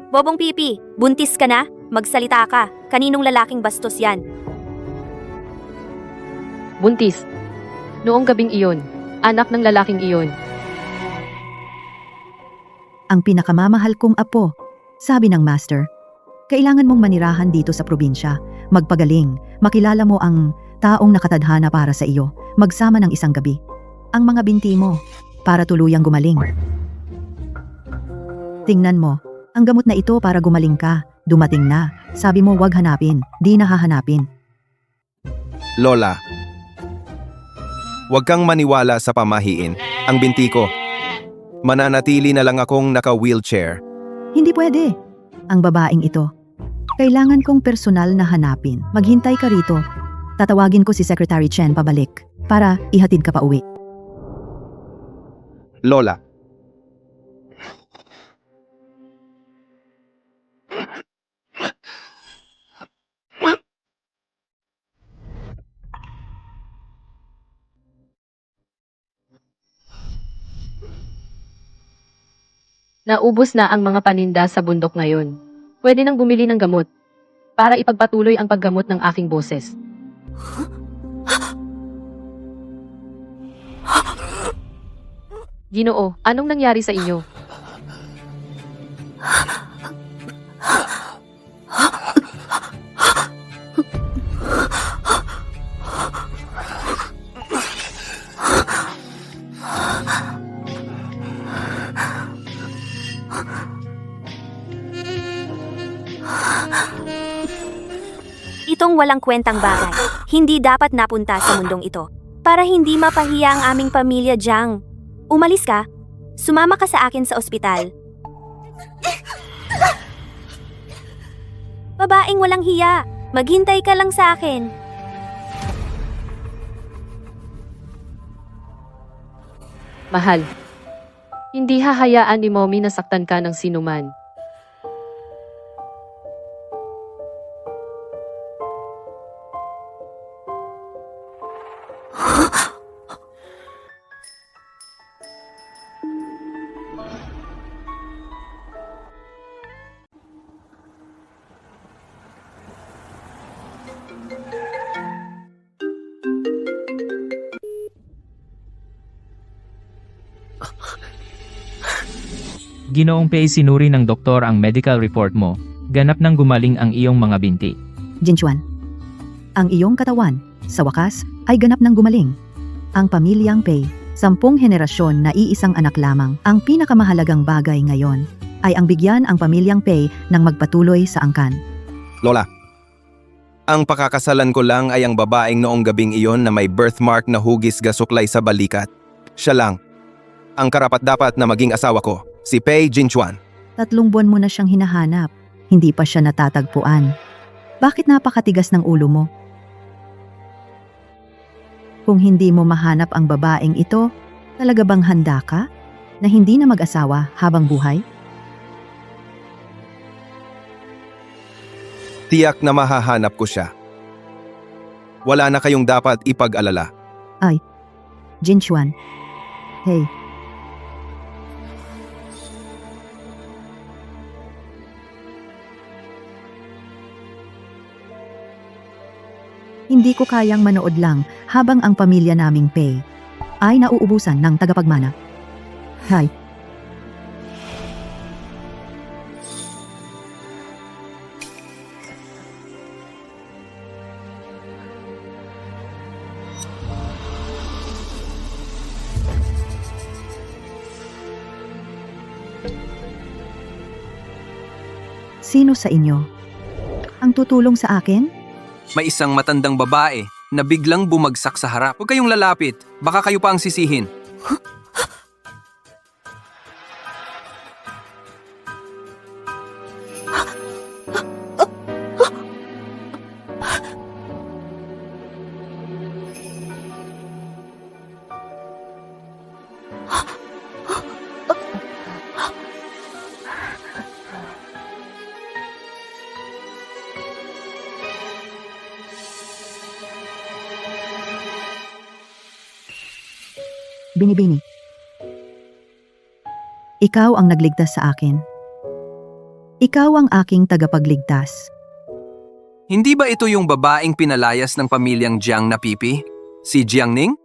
Bobong Pipi, buntis ka na? Magsalita ka. Kaninong lalaking bastos yan? Buntis. Noong gabing iyon, anak ng lalaking iyon. Ang pinakamamahal kong apo, sabi ng master. Kailangan mong manirahan dito sa probinsya, magpagaling, makilala mo ang taong nakatadhana para sa iyo, magsama ng isang gabi. Ang mga binti mo, para tuluyang gumaling. Tingnan mo, ang gamot na ito para gumaling ka, dumating na. Sabi mo wag hanapin, di na hahanapin. Lola, huwag kang maniwala sa pamahiin. Ang binti ko, mananatili na lang akong naka-wheelchair. Hindi pwede. Ang babaeng ito, kailangan kong personal na hanapin. Maghintay ka rito. Tatawagin ko si Secretary Chen pabalik para ihatid ka pa uwi. Lola, Naubos na ang mga paninda sa bundok ngayon. Pwede nang bumili ng gamot para ipagpatuloy ang paggamot ng aking boses. Ginoo, anong nangyari sa inyo? Itong walang kwentang bagay. Hindi dapat napunta sa mundong ito. Para hindi mapahiya ang aming pamilya, Jiang. Umalis ka. Sumama ka sa akin sa ospital. Babaeng walang hiya. Maghintay ka lang sa akin. Mahal, hindi hahayaan ni Mommy na saktan ka ng sinuman. Ginoong Pei, sinuri ng doktor ang medical report mo. Ganap nang gumaling ang iyong mga binti. Jinchuan, ang iyong katawan, sa wakas, ay ganap ng gumaling. Ang pamilyang Pei, 10 henerasyon na iisang anak lamang, ang pinakamahalagang bagay ngayon ay ang bigyan ang pamilyang Pei ng magpatuloy sa angkan. Lola, ang pakakasalan ko lang ay ang babaeng noong gabing iyon na may birthmark na hugis gasuklay sa balikat. Siya lang ang karapat-dapat na maging asawa ko, si Pei Jinchuan. 3 buwan mo na siyang hinahanap, hindi pa siya natatagpuan. Bakit napakatigas ng ulo mo? Kung hindi mo mahanap ang babaeng ito, talaga bang handa ka na hindi na mag-asawa habang buhay? Tiyak na mahahanap ko siya. Wala na kayong dapat ipag-alala. Jinchuan. Hey. Hindi ko kayang manood lang habang ang pamilya naming Pei ay nauubusan ng tagapagmana. Hay. Sino sa inyo ang tutulong sa akin? May isang matandang babae na biglang bumagsak sa harap. Huwag kayong lalapit. Baka kayo pa ang sisihin. Binibini. Ikaw ang nagligtas sa akin. Ikaw ang aking tagapagligtas. Hindi ba ito yung babaeng pinalayas ng pamilyang Jiang na pipi? Si Jiangning?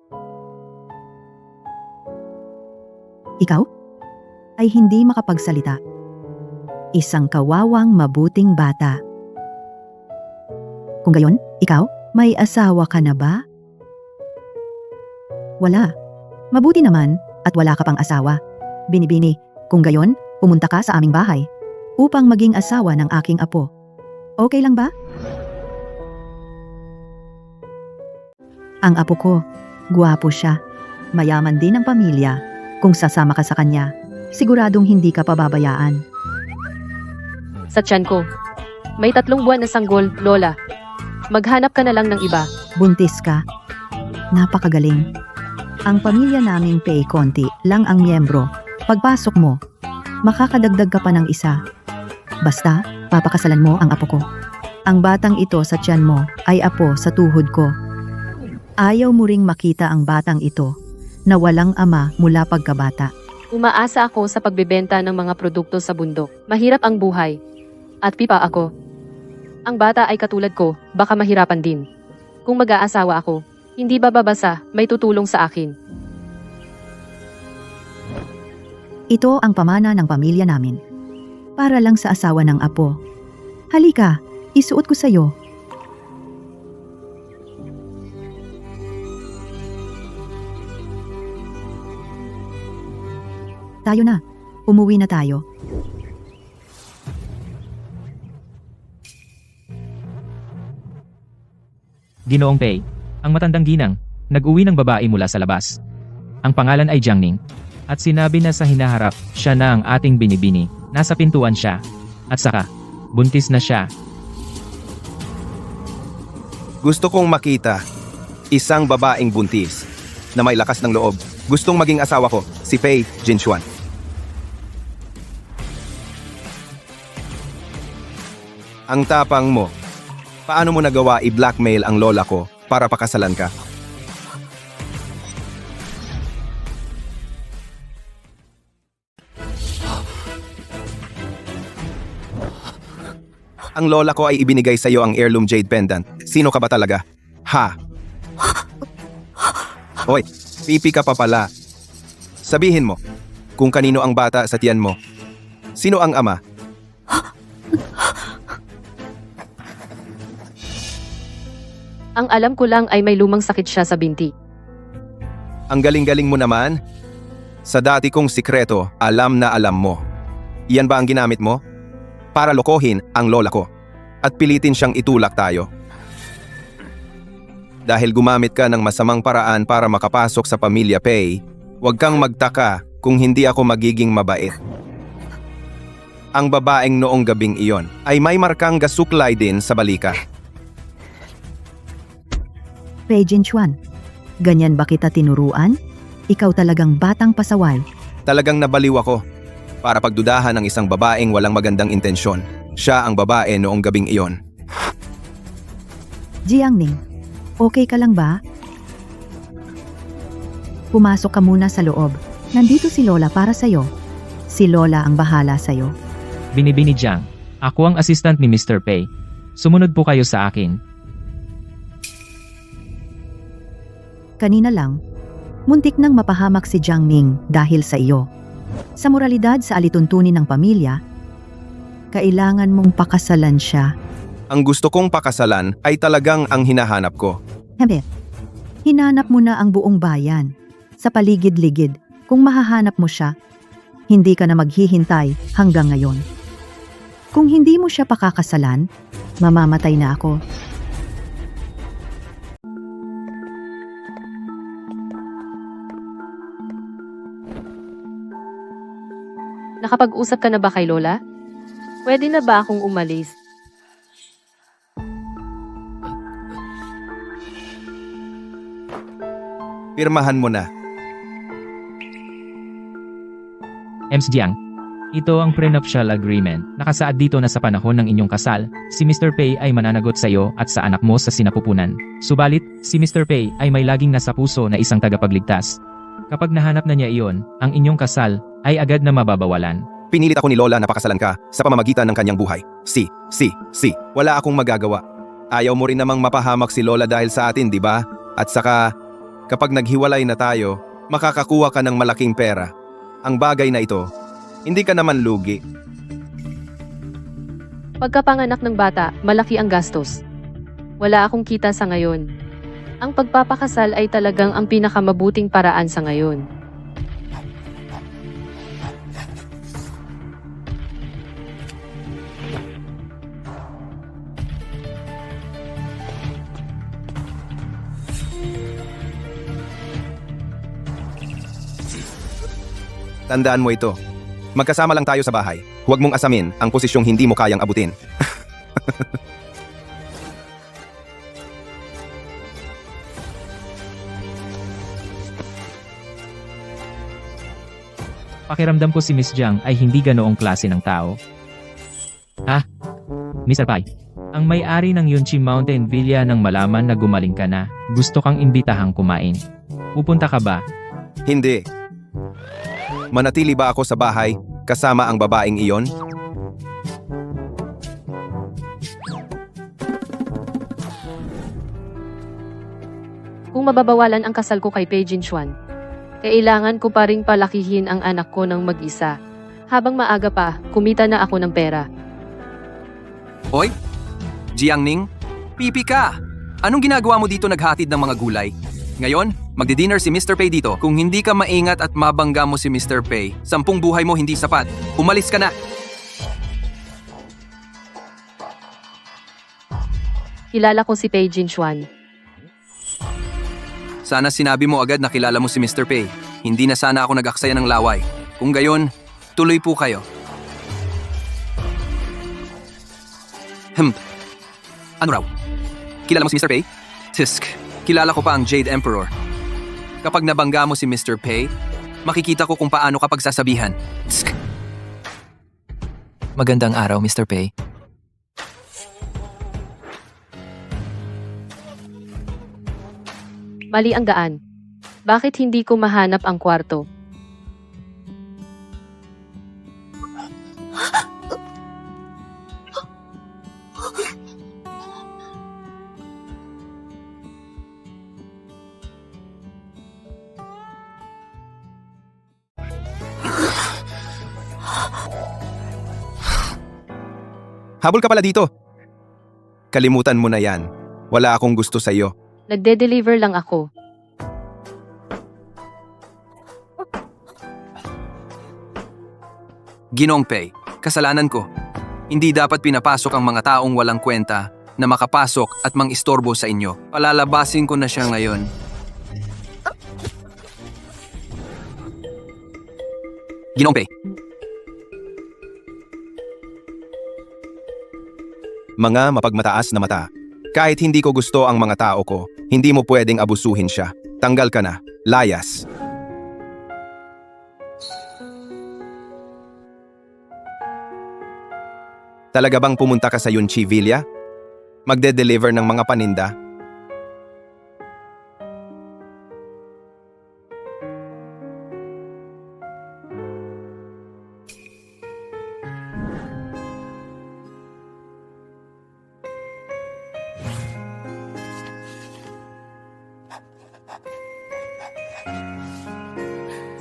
Ikaw? Ay hindi makapagsalita. Isang kawawang mabuting bata. Kung gayon, ikaw, may asawa ka na ba? Wala. Mabuti naman at wala ka pang asawa. Binibini, kung gayon, pumunta ka sa aming bahay upang maging asawa ng aking apo. Okay lang ba? Ang apo ko, guwapo siya. Mayaman din ang pamilya. Kung sasama ka sa kanya, siguradong hindi ka pababayaan. Sa tiyan ko. May 3 buwan na sanggol, Lola. Maghanap ka na lang ng iba. Buntis ka. Napakagaling. Ang pamilya naming Pei konti lang ang miyembro. Pagpasok mo, makakadagdag ka pa ng isa. Basta, papakasalan mo ang apo ko. Ang batang ito sa tiyan mo ay apo sa tuhod ko. Ayaw mo ring makita ang batang ito na walang ama mula pagkabata. Umaasa ako sa pagbebenta ng mga produkto sa bundok. Mahirap ang buhay. At pipa ako. Ang bata ay katulad ko, baka mahirapan din. Kung mag-aasawa ako, hindi ba babasa, may tutulong sa akin. Ito ang pamana ng pamilya namin. Para lang sa asawa ng apo. Halika, isuot ko sa'yo. Tayo na. Umuwi na tayo. Ginoong Pei, ang matandang ginang, nag-uwi ng babae mula sa labas. Ang pangalan ay Jiangning. At sinabi na sa hinaharap, siya na ang ating binibini. Nasa pintuan siya. At saka, buntis na siya. Gusto kong makita isang babaeng buntis na may lakas ng loob. Gustong maging asawa ko, si Pei Jinxuan. Ang tapang mo. Paano mo nagawa i-blackmail ang lola ko para pakasalan ka? Ang lola ko ay ibinigay sa iyo ang heirloom jade pendant. Sino ka ba talaga? Ha? Hoy, pipi ka pa pala. Sabihin mo, kung kanino ang bata sa tiyan mo. Sino ang ama? Ang alam ko lang ay may lumang sakit siya sa binti. Ang galing-galing mo naman. Sa dati kong sikreto, alam na alam mo. Iyan ba ang ginamit mo? Para lokohin ang lola ko. At pilitin siyang itulak tayo. Dahil gumamit ka ng masamang paraan para makapasok sa pamilya Pei, huwag kang magtaka kung hindi ako magiging mabait. Ang babaeng noong gabing iyon ay may markang gasuklay din sa balikat. Pei Jinxuan, ganyan ba kita tinuruan? Ikaw talagang batang pasaway. Talagang nabaliw ako para pagdudahan ng isang babaeng walang magandang intensyon. Siya ang babae noong gabing iyon. Jiangning, okay ka lang ba? Pumasok ka muna sa loob. Nandito si Lola para sa'yo. Si Lola ang bahala sa'yo. Binibini Jiang, ako ang assistant ni Mr. Pei. Sumunod po kayo sa akin. Kanina lang, muntik nang mapahamak si Jiangning dahil sa iyo. Sa moralidad sa alituntunin ng pamilya, kailangan mong pakasalan siya. Ang gusto kong pakasalan ay talagang ang hinahanap ko. Hebe, hinanap mo na ang buong bayan. Sa paligid-ligid, kung mahahanap mo siya, hindi ka na maghihintay hanggang ngayon. Kung hindi mo siya pakakasalan, mamamatay na ako. Nakapag-usap ka na ba kay Lola? Pwede na ba akong umalis? Pirmahan mo na. Ms. Jiang, ito ang prenuptial agreement. Nakasaad dito na sa panahon ng inyong kasal, si Mr. Pei ay mananagot sa iyo at sa anak mo sa sinapupunan. Subalit, si Mr. Pei ay may laging nasa puso na isang tagapagligtas. Kapag nahanap na niya iyon, ang inyong kasal ay agad na mababawalan. Pinilit ako ni Lola na pakasalan ka sa pamamagitan ng kanyang buhay. Si. Wala akong magagawa. Ayaw mo rin namang mapahamak si Lola dahil sa atin, di ba? At saka, kapag naghiwalay na tayo, makakakuha ka ng malaking pera. Ang bagay na ito, hindi ka naman lugi. Pagkapanganak ng bata, malaki ang gastos. Wala akong kita sa ngayon. Ang pagpapakasal ay talagang ang pinakamabuting paraan sa ngayon. Tandaan mo ito. Magkasama lang tayo sa bahay. Huwag mong asamin ang posisyong hindi mo kayang abutin. Pakiramdam ko si Miss Jiang ay hindi ganoong klase ng tao. Mr. Pai, ang may-ari ng Yunchi Mountain Villa nang malaman na gumaling ka na, gusto kang imbitahang kumain. Pupunta ka ba? Hindi. Manatili ba ako sa bahay kasama ang babaeng iyon? Kung mababawalan ang kasal ko kay Pei Jinxuan, kailangan ko pa ring palakihin ang anak ko ng mag-isa. Habang maaga pa, kumita na ako ng pera. Hoy, Jiangning, pipi ka! Anong ginagawa mo dito naghatid ng mga gulay? Ngayon, magdi-dinner si Mr. Pei dito. Kung hindi ka maingat at mabangga mo si Mr. Pei, 10 buhay mo hindi sapat. Umalis ka na! Kilala ko si Pei Jinxuan. Sana sinabi mo agad na kilala mo si Mr. Pei. Hindi na sana ako nag-aksaya ng laway. Kung gayon, tuloy po kayo. Ano raw? Kilala mo si Mr. Pei? Tisk, kilala ko pa ang Jade Emperor. Kapag nabangga mo si Mr. Pei, makikita ko kung paano kapag sasabihan. Tisk. Magandang araw, Mr. Pei. Mali ang daan. Bakit hindi ko mahanap ang kwarto? Habol ka pala dito. Kalimutan mo na yan. Wala akong gusto sa iyo. Nagde-deliver lang ako. Ginong Pei, kasalanan ko. Hindi dapat pinapasok ang mga taong walang kwenta na makapasok at mang-istorbo sa inyo. Palalabasin ko na siya ngayon. Ginong Pei, Mga mapagmataas na mata. Kahit hindi ko gusto ang mga tao ko, hindi mo pwedeng abusuhin siya. Tanggal ka na. Layas. Talaga bang pumunta ka sa Yunchi Villa? Magde-deliver ng mga paninda?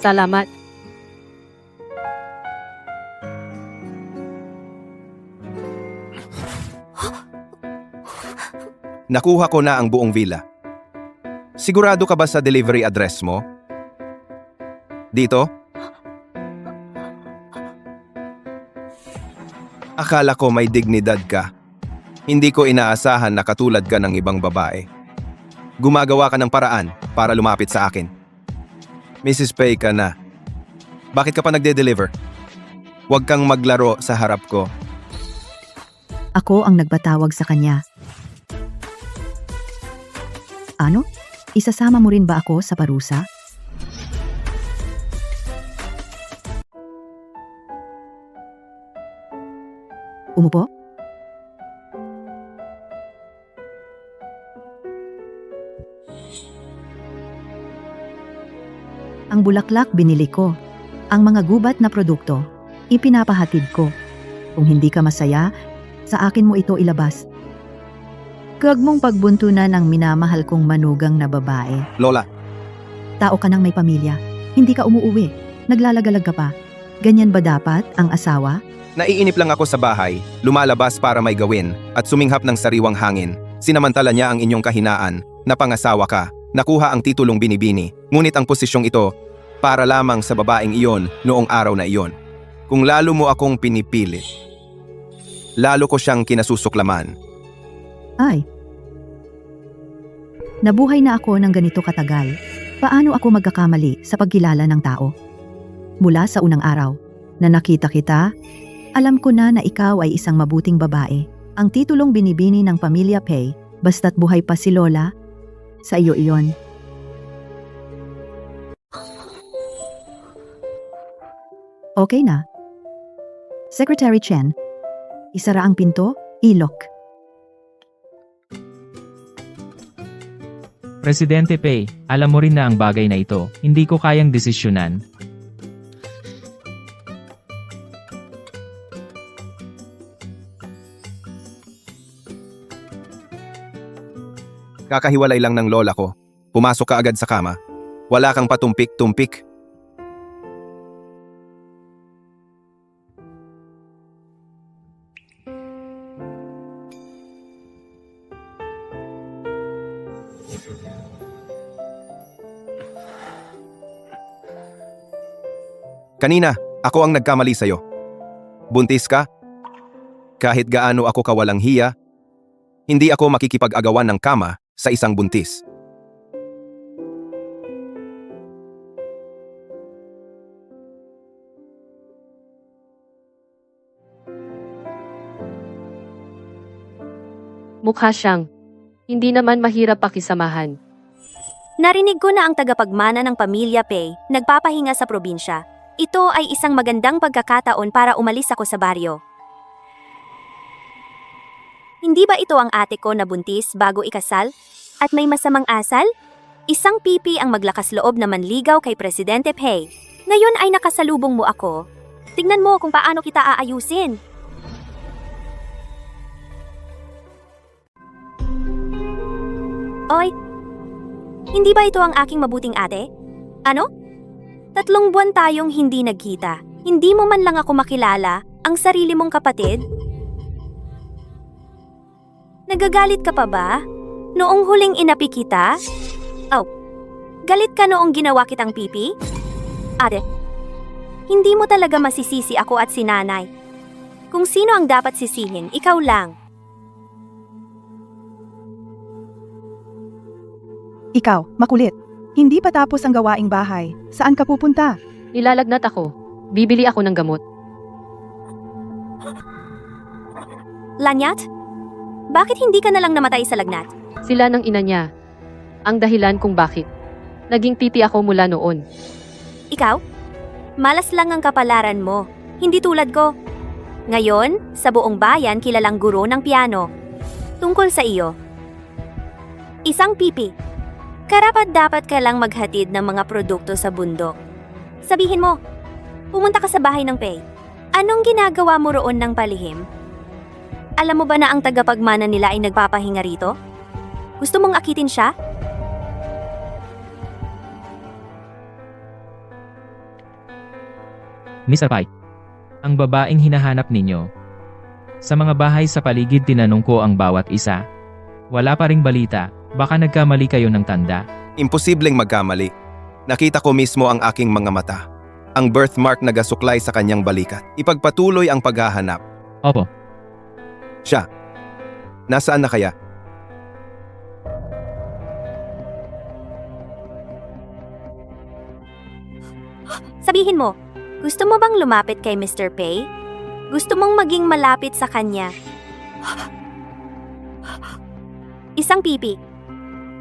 Salamat. Nakuha ko na ang buong villa. Sigurado ka ba sa delivery address mo? Dito? Akala ko may dignidad ka. Hindi ko inaasahan na katulad ka ng ibang babae. Gumagawa ka ng paraan para lumapit sa akin. Mrs. Pei ka na. Bakit ka pa nagde-deliver? Huwag kang maglaro sa harap ko. Ako ang nagpatawag sa kanya. Ano? Isasama mo rin ba ako sa parusa? Umupo? Ang bulaklak binili ko. Ang mga gubat na produkto, ipinapahatid ko. Kung hindi ka masaya, sa akin mo ito ilabas. Huwag mong pagbuntunan ang minamahal kong manugang na babae. Lola, Tao ka ng may pamilya. Hindi ka umuuwi. Naglalagalag ka pa. Ganyan ba dapat ang asawa? naiinip lang ako sa bahay, lumalabas para may gawin, at suminghap ng sariwang hangin. Sinamantala niya ang inyong kahinaan, na pangasawa ka, nakuha ang titulong binibini, ngunit ang posisyong ito, para lamang sa babaeng iyon noong araw na iyon. Kung lalo mo akong pinipili, lalo ko siyang kinasusuklaman. Ay. Nabuhay na ako ng ganito katagal. Paano ako magkakamali sa pagkilala ng tao? Mula sa unang araw na nakita kita, alam ko na ikaw ay isang mabuting babae. Ang titulong binibini ng pamilya Pei, basta't buhay pa si Lola, sa iyo iyon. Okay na. Secretary Chen, isara ang pinto, ilok. Presidente Pei, alam mo rin na ang bagay na ito, hindi ko kayang desisyonan. Kakahiwalay lang ng lola ko. Pumasok ka agad sa kama. Wala kang patumpik-tumpik. Kanina, ako ang nagkamali sa'yo. Buntis ka? Kahit gaano ako kawalang hiya, hindi ako makikipag-agawan ng kama sa isang buntis. Mukha siyang. Hindi naman mahirap pakisamahan. Narinig ko na ang tagapagmana ng pamilya Pei nagpapahinga sa probinsya. Ito ay isang magandang pagkakataon para umalis ako sa baryo. Hindi ba ito ang ate ko na buntis bago ikasal? At may masamang asal? Isang pipi ang maglakas loob na manligaw kay Presidente Pei. Ngayon ay nakasalubong mo ako. Tingnan mo kung paano kita aayusin. Oy, hindi ba ito ang aking mabuting ate? Ano? 3 buwan tayong hindi nagkita. Hindi mo man lang ako makilala, ang sarili mong kapatid? Nagagalit ka pa ba? Noong huling inapi kita? Oh, galit ka noong ginawa kitang pipi? Ate, hindi mo talaga masisisi ako at si nanay. Kung sino ang dapat sisihin, ikaw lang. Ikaw, makulit. Hindi pa tapos ang gawaing bahay. Saan ka pupunta? Nilalagnat ako. Bibili ako ng gamot. Lanyat? Bakit hindi ka na lang namatay sa lagnat? Sila ng ina niya. Ang dahilan kung bakit. Naging titi ako mula noon. Ikaw? Malas lang ang kapalaran mo. Hindi tulad ko. Ngayon, sa buong bayan kilalang guro ng piano. Tungkol sa iyo. Isang pipi. Karapat-dapat ka lang maghatid ng mga produkto sa bundok. Sabihin mo, pumunta ka sa bahay ng Pei. Anong ginagawa mo roon ng palihim? Alam mo ba na ang tagapagmana nila ay nagpapahinga rito? Gusto mong akitin siya? Mr. Pai, ang babaeng hinahanap ninyo. Sa mga bahay sa paligid tinanong ko ang bawat isa. Wala pa ring balita, baka nagkamali kayo ng tanda. Imposibleng magkamali. Nakita ko mismo ang aking mga mata. Ang birthmark na gasuklay sa kanyang balikat. Ipagpatuloy ang paghahanap. Opo, Siya. Nasaan na kaya? Sabihin mo, gusto mo bang lumapit kay Mr. Pei? Gusto mong maging malapit sa kanya? Isang pipi.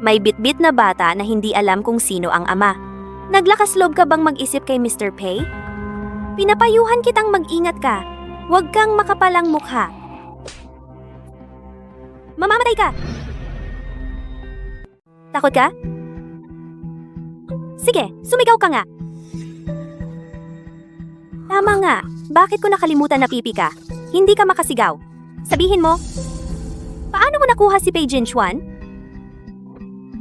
May bitbit na bata na hindi alam kung sino ang ama. Naglakas loob ka bang mag-isip kay Mr. Pei? Pinapayuhan kitang mag-ingat ka. Huwag kang makapalang mukha. Mamamatay ka! Takot ka? Sige, sumigaw ka nga. Tama nga, bakit ko nakalimutan na pipi ka? Hindi ka makasigaw. Sabihin mo, paano mo nakuha si Pei Jinchuan?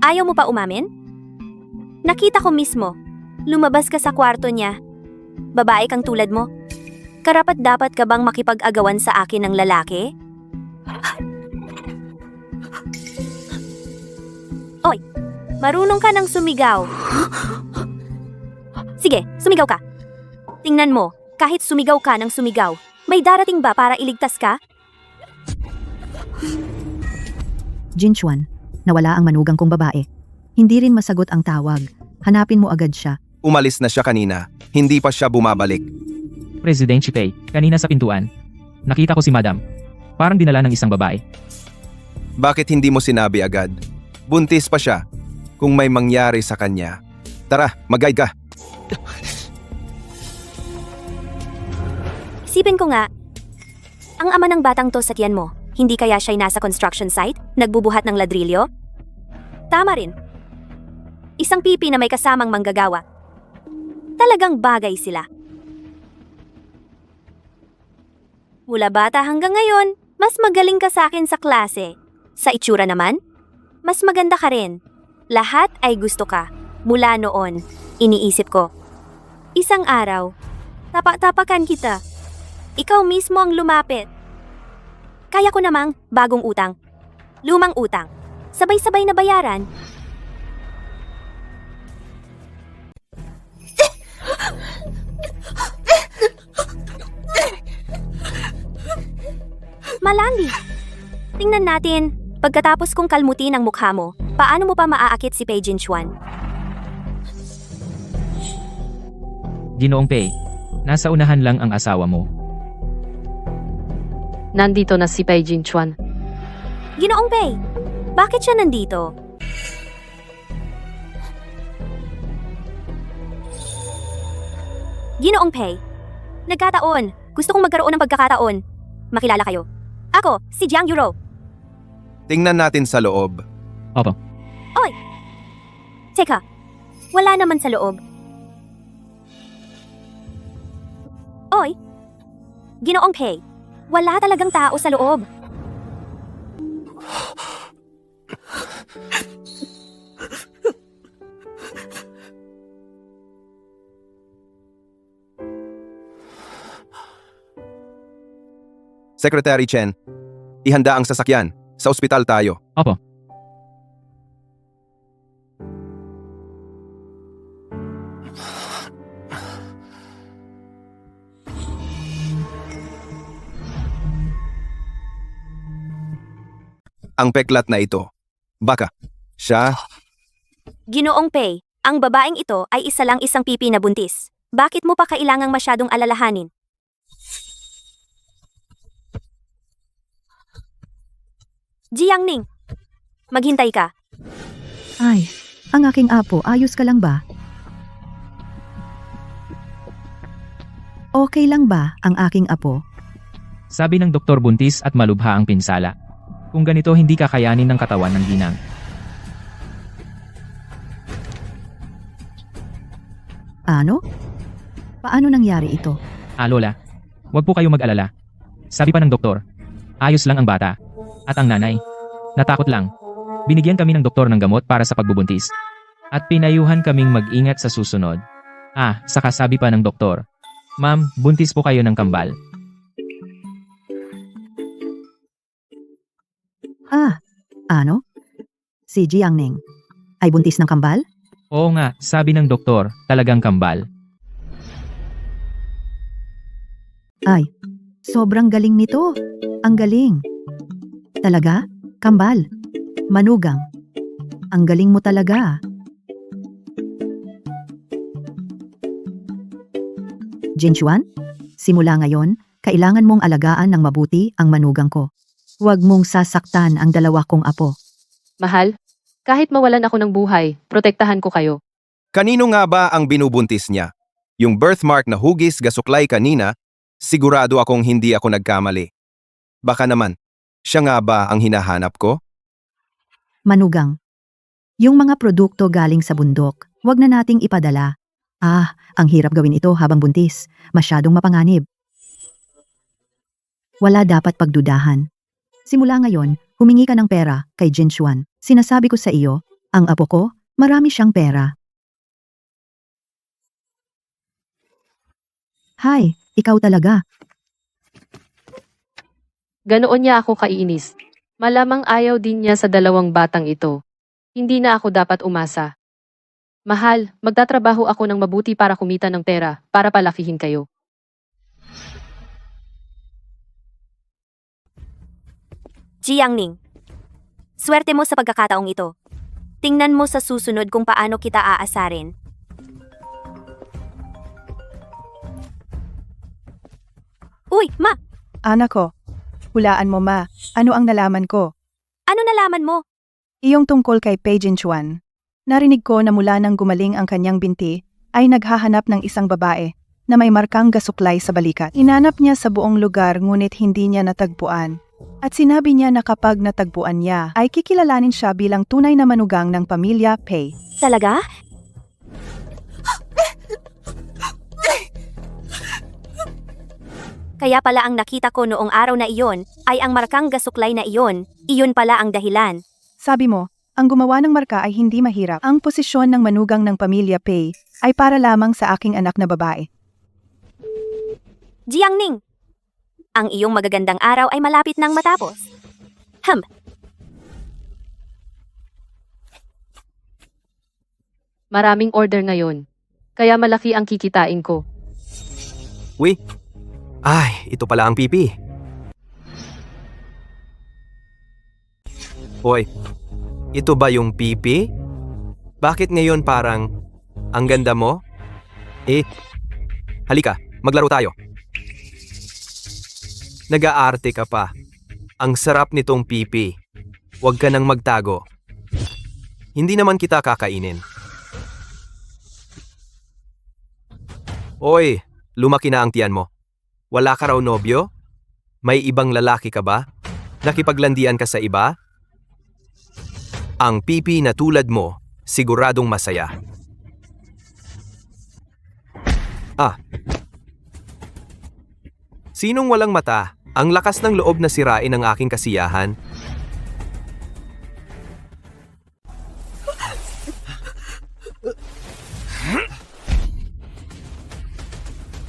Ayaw mo pa umamin? Nakita ko mismo. Lumabas ka sa kwarto niya. Babae kang tulad mo. Karapat dapat ka bang makipag-agawan sa akin ng lalaki? Oy, marunong ka ng sumigaw. Sige, sumigaw ka. Tingnan mo, kahit sumigaw ka ng sumigaw, may darating ba para iligtas ka? Jinchuan, nawala ang manugang kong babae. Hindi rin masagot ang tawag. Hanapin mo agad siya. Umalis na siya kanina. Hindi pa siya bumabalik. President Pei, kanina sa pintuan. Nakita ko si Madam. Parang dinala ng isang babae. Bakit hindi mo sinabi agad? Buntis pa siya. Kung may mangyari sa kanya. Tara, mag-guide ka. Isipin ko nga, ang ama ng batang to sa tiyan mo, hindi kaya siya'y nasa construction site, nagbubuhat ng ladrilyo? Tama rin. Isang pipi na may kasamang manggagawa. Talagang bagay sila. Mula bata hanggang ngayon, mas magaling ka sa akin sa klase. Sa itsura naman, mas maganda ka rin. Lahat ay gusto ka. Mula noon, iniisip ko. Isang araw, tapak-tapakan kita. Ikaw mismo ang lumapit. Kaya ko namang bagong utang. Lumang utang. Sabay-sabay na bayaran. Malandi. Tingnan natin, pagkatapos kong kalmutin ang mukha mo, paano mo pa maaakit si Pei Jinchuan? Ginoong Pei, nasa unahan lang ang asawa mo. Nandito na si Pei Jinchuan. Ginoong Pei, bakit siya nandito? Ginoong Pei, nagkataon. Gusto kong magkaroon ng pagkakataon. Makilala kayo. Ako, si Jiang Yuro. Tingnan natin sa loob. Opo. Teka, wala naman sa loob. Oy, Ginoong Pei, wala talagang tao sa loob. Secretary Chen, ihanda ang sasakyan. Sa ospital tayo. Opo. Ang peklat na ito. Baka, siya, Ginoong Pei, ang babaeng ito ay isa lang isang pipi na buntis. Bakit mo pa kailangang masyadong alalahanin? Jiangning, maghintay ka. Ay, ang aking apo, ayos ka lang ba? Okay lang ba ang aking apo? Sabi ng doktor buntis at malubha ang pinsala. Kung ganito hindi kakayanin ng katawan ng ginang. Ano? Paano nangyari ito? Lola, wag po kayo mag-alala. Sabi pa ng doktor, ayos lang ang bata. At ang nanay, natakot lang. Binigyan kami ng doktor ng gamot para sa pagbubuntis. At pinayuhan kaming mag-ingat sa susunod. Saka sabi pa ng doktor, Ma'am, buntis po kayo ng kambal. Ano? Si Jiangning ay buntis ng kambal? Oo nga, sabi ng doktor, talagang kambal. Ay, sobrang galing nito. Ang galing. Talaga? Kambal. Manugang. Ang galing mo talaga. Jinchuan, simula ngayon, kailangan mong alagaan ng mabuti ang manugang ko. Huwag mong sasaktan ang dalawa kong apo. Mahal, kahit mawalan ako ng buhay, protektahan ko kayo. kanino nga ba ang binubuntis niya? Yung birthmark na hugis gasuklay kanina, sigurado akong hindi ako nagkamali. Baka naman, siya nga ba ang hinahanap ko? Manugang. Yung mga produkto galing sa bundok, huwag na nating ipadala. Ang hirap gawin ito habang buntis. Masyadong mapanganib. Wala dapat pagdudahan. Simula ngayon, humingi ka ng pera kay Jinchuan. Sinasabi ko sa iyo, ang apo ko, marami siyang pera. Hay, ikaw talaga. Ganoon niya ako kaiinis. Malamang ayaw din niya sa dalawang batang ito. Hindi na ako dapat umasa. Mahal, magtatrabaho ako ng mabuti para kumita ng pera, para palakihin kayo. Jiangning, swerte mo sa pagkakataong ito. Tingnan mo sa susunod kung paano kita aasarin. Uy, ma! Anak ko, hulaan mo ma, ano ang nalaman ko? Ano nalaman mo? Iyong tungkol kay Pei Jinchuan. Narinig ko na mula nang gumaling ang kanyang binti, ay naghahanap ng isang babae na may markang gasuklay sa balikat. Inanap niya sa buong lugar ngunit hindi niya natagpuan. At sinabi niya na kapag natagpuan niya, ay kikilalanin siya bilang tunay na manugang ng pamilya Pei. Talaga? Kaya pala ang nakita ko noong araw na iyon ay ang markang gasuklay na iyon. Iyon pala ang dahilan. Sabi mo, ang gumawa ng marka ay hindi mahirap. Ang posisyon ng manugang ng pamilya Pei ay para lamang sa aking anak na babae. Jiangning, ang iyong magagandang araw ay malapit nang matapos. Maraming order ngayon. Kaya malaki ang kikitain ko. Uy! Ay, ito pala ang pipi. Hoy, ito ba yung pipi? Bakit ngayon parang ang ganda mo? Halika, maglaro tayo. Nag-aarte ka pa. Ang sarap nitong pipi. Huwag ka nang magtago. Hindi naman kita kakainin. Oy, lumaki na ang tiyan mo. Wala ka raw nobyo? May ibang lalaki ka ba? Nakipaglandian ka sa iba? Ang pipi na tulad mo, siguradong masaya. Sinong walang mata? Ang lakas ng loob na sirain ang aking kasiyahan.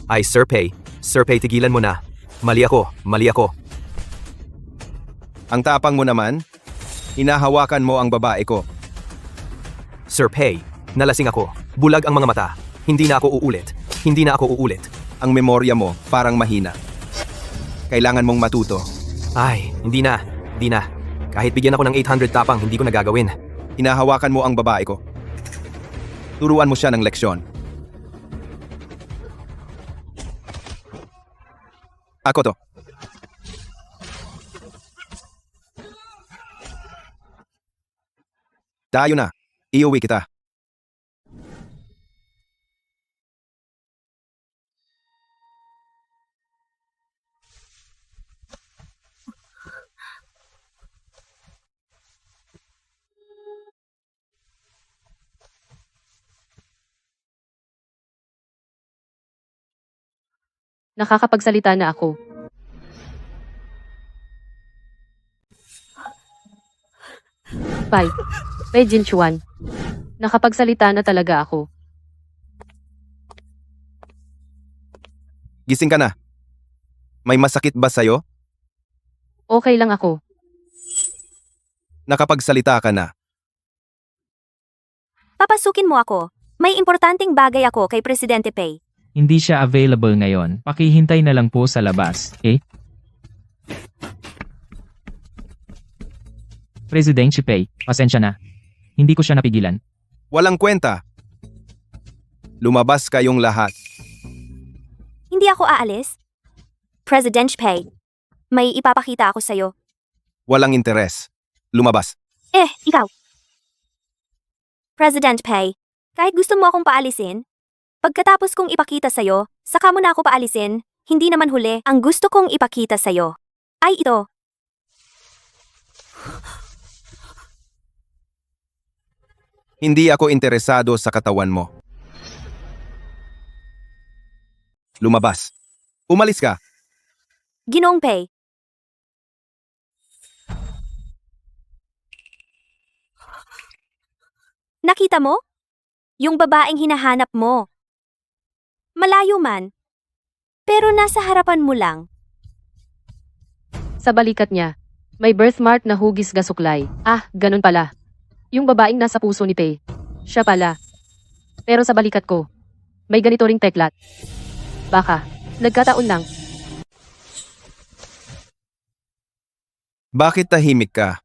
Ay, Sir Pei. Sir Pei, tigilan mo na. Mali ako. Ang tapang mo naman, hinahawakan mo ang babae ko. Sir Pei, nalasing ako. Bulag ang mga mata. Hindi na ako uulit. Ang memorya mo parang mahina. Kailangan mong matuto. Ay, hindi na. Kahit bigyan ako ng 800 tapang, hindi ko nagagawin. Hinahawakan mo ang babae ko. Turuan mo siya ng leksyon. Ako to. Tayo na. Iuwi kita. Nakakapagsalita na ako. Pei Jinchuan. Nakapagsalita na talaga ako. Gising ka na. May masakit ba sa'yo? Okay lang ako. Nakapagsalita ka na. Papasukin mo ako. May importanteng bagay ako kay Presidente Pei. Hindi siya available ngayon. Pakihintay na lang po sa labas, President Pei, pasensya na. Hindi ko siya napigilan. Walang kwenta. Lumabas kayong lahat. Hindi ako aalis. President Pei, may ipapakita ako sa'yo. Walang interes. Lumabas. Ikaw. President Pei, kahit gusto mo akong paalisin, pagkatapos kong ipakita sa'yo, saka mo na ako paalisin, hindi naman huli. Ang gusto kong ipakita sa'yo ay ito. Hindi ako interesado sa katawan mo. lumabas. Umalis ka. Ginoong Pei. Nakita mo? Yung babaeng hinahanap mo. Malayo man. Pero nasa harapan mo lang. Sa balikat niya, may birthmark na hugis gasuklay. Ah, ganun pala. Yung babaeng nasa puso ni Pei. Siya pala. Pero sa balikat ko, may ganito ring teklat. Baka, nagkataon lang. Bakit tahimik ka?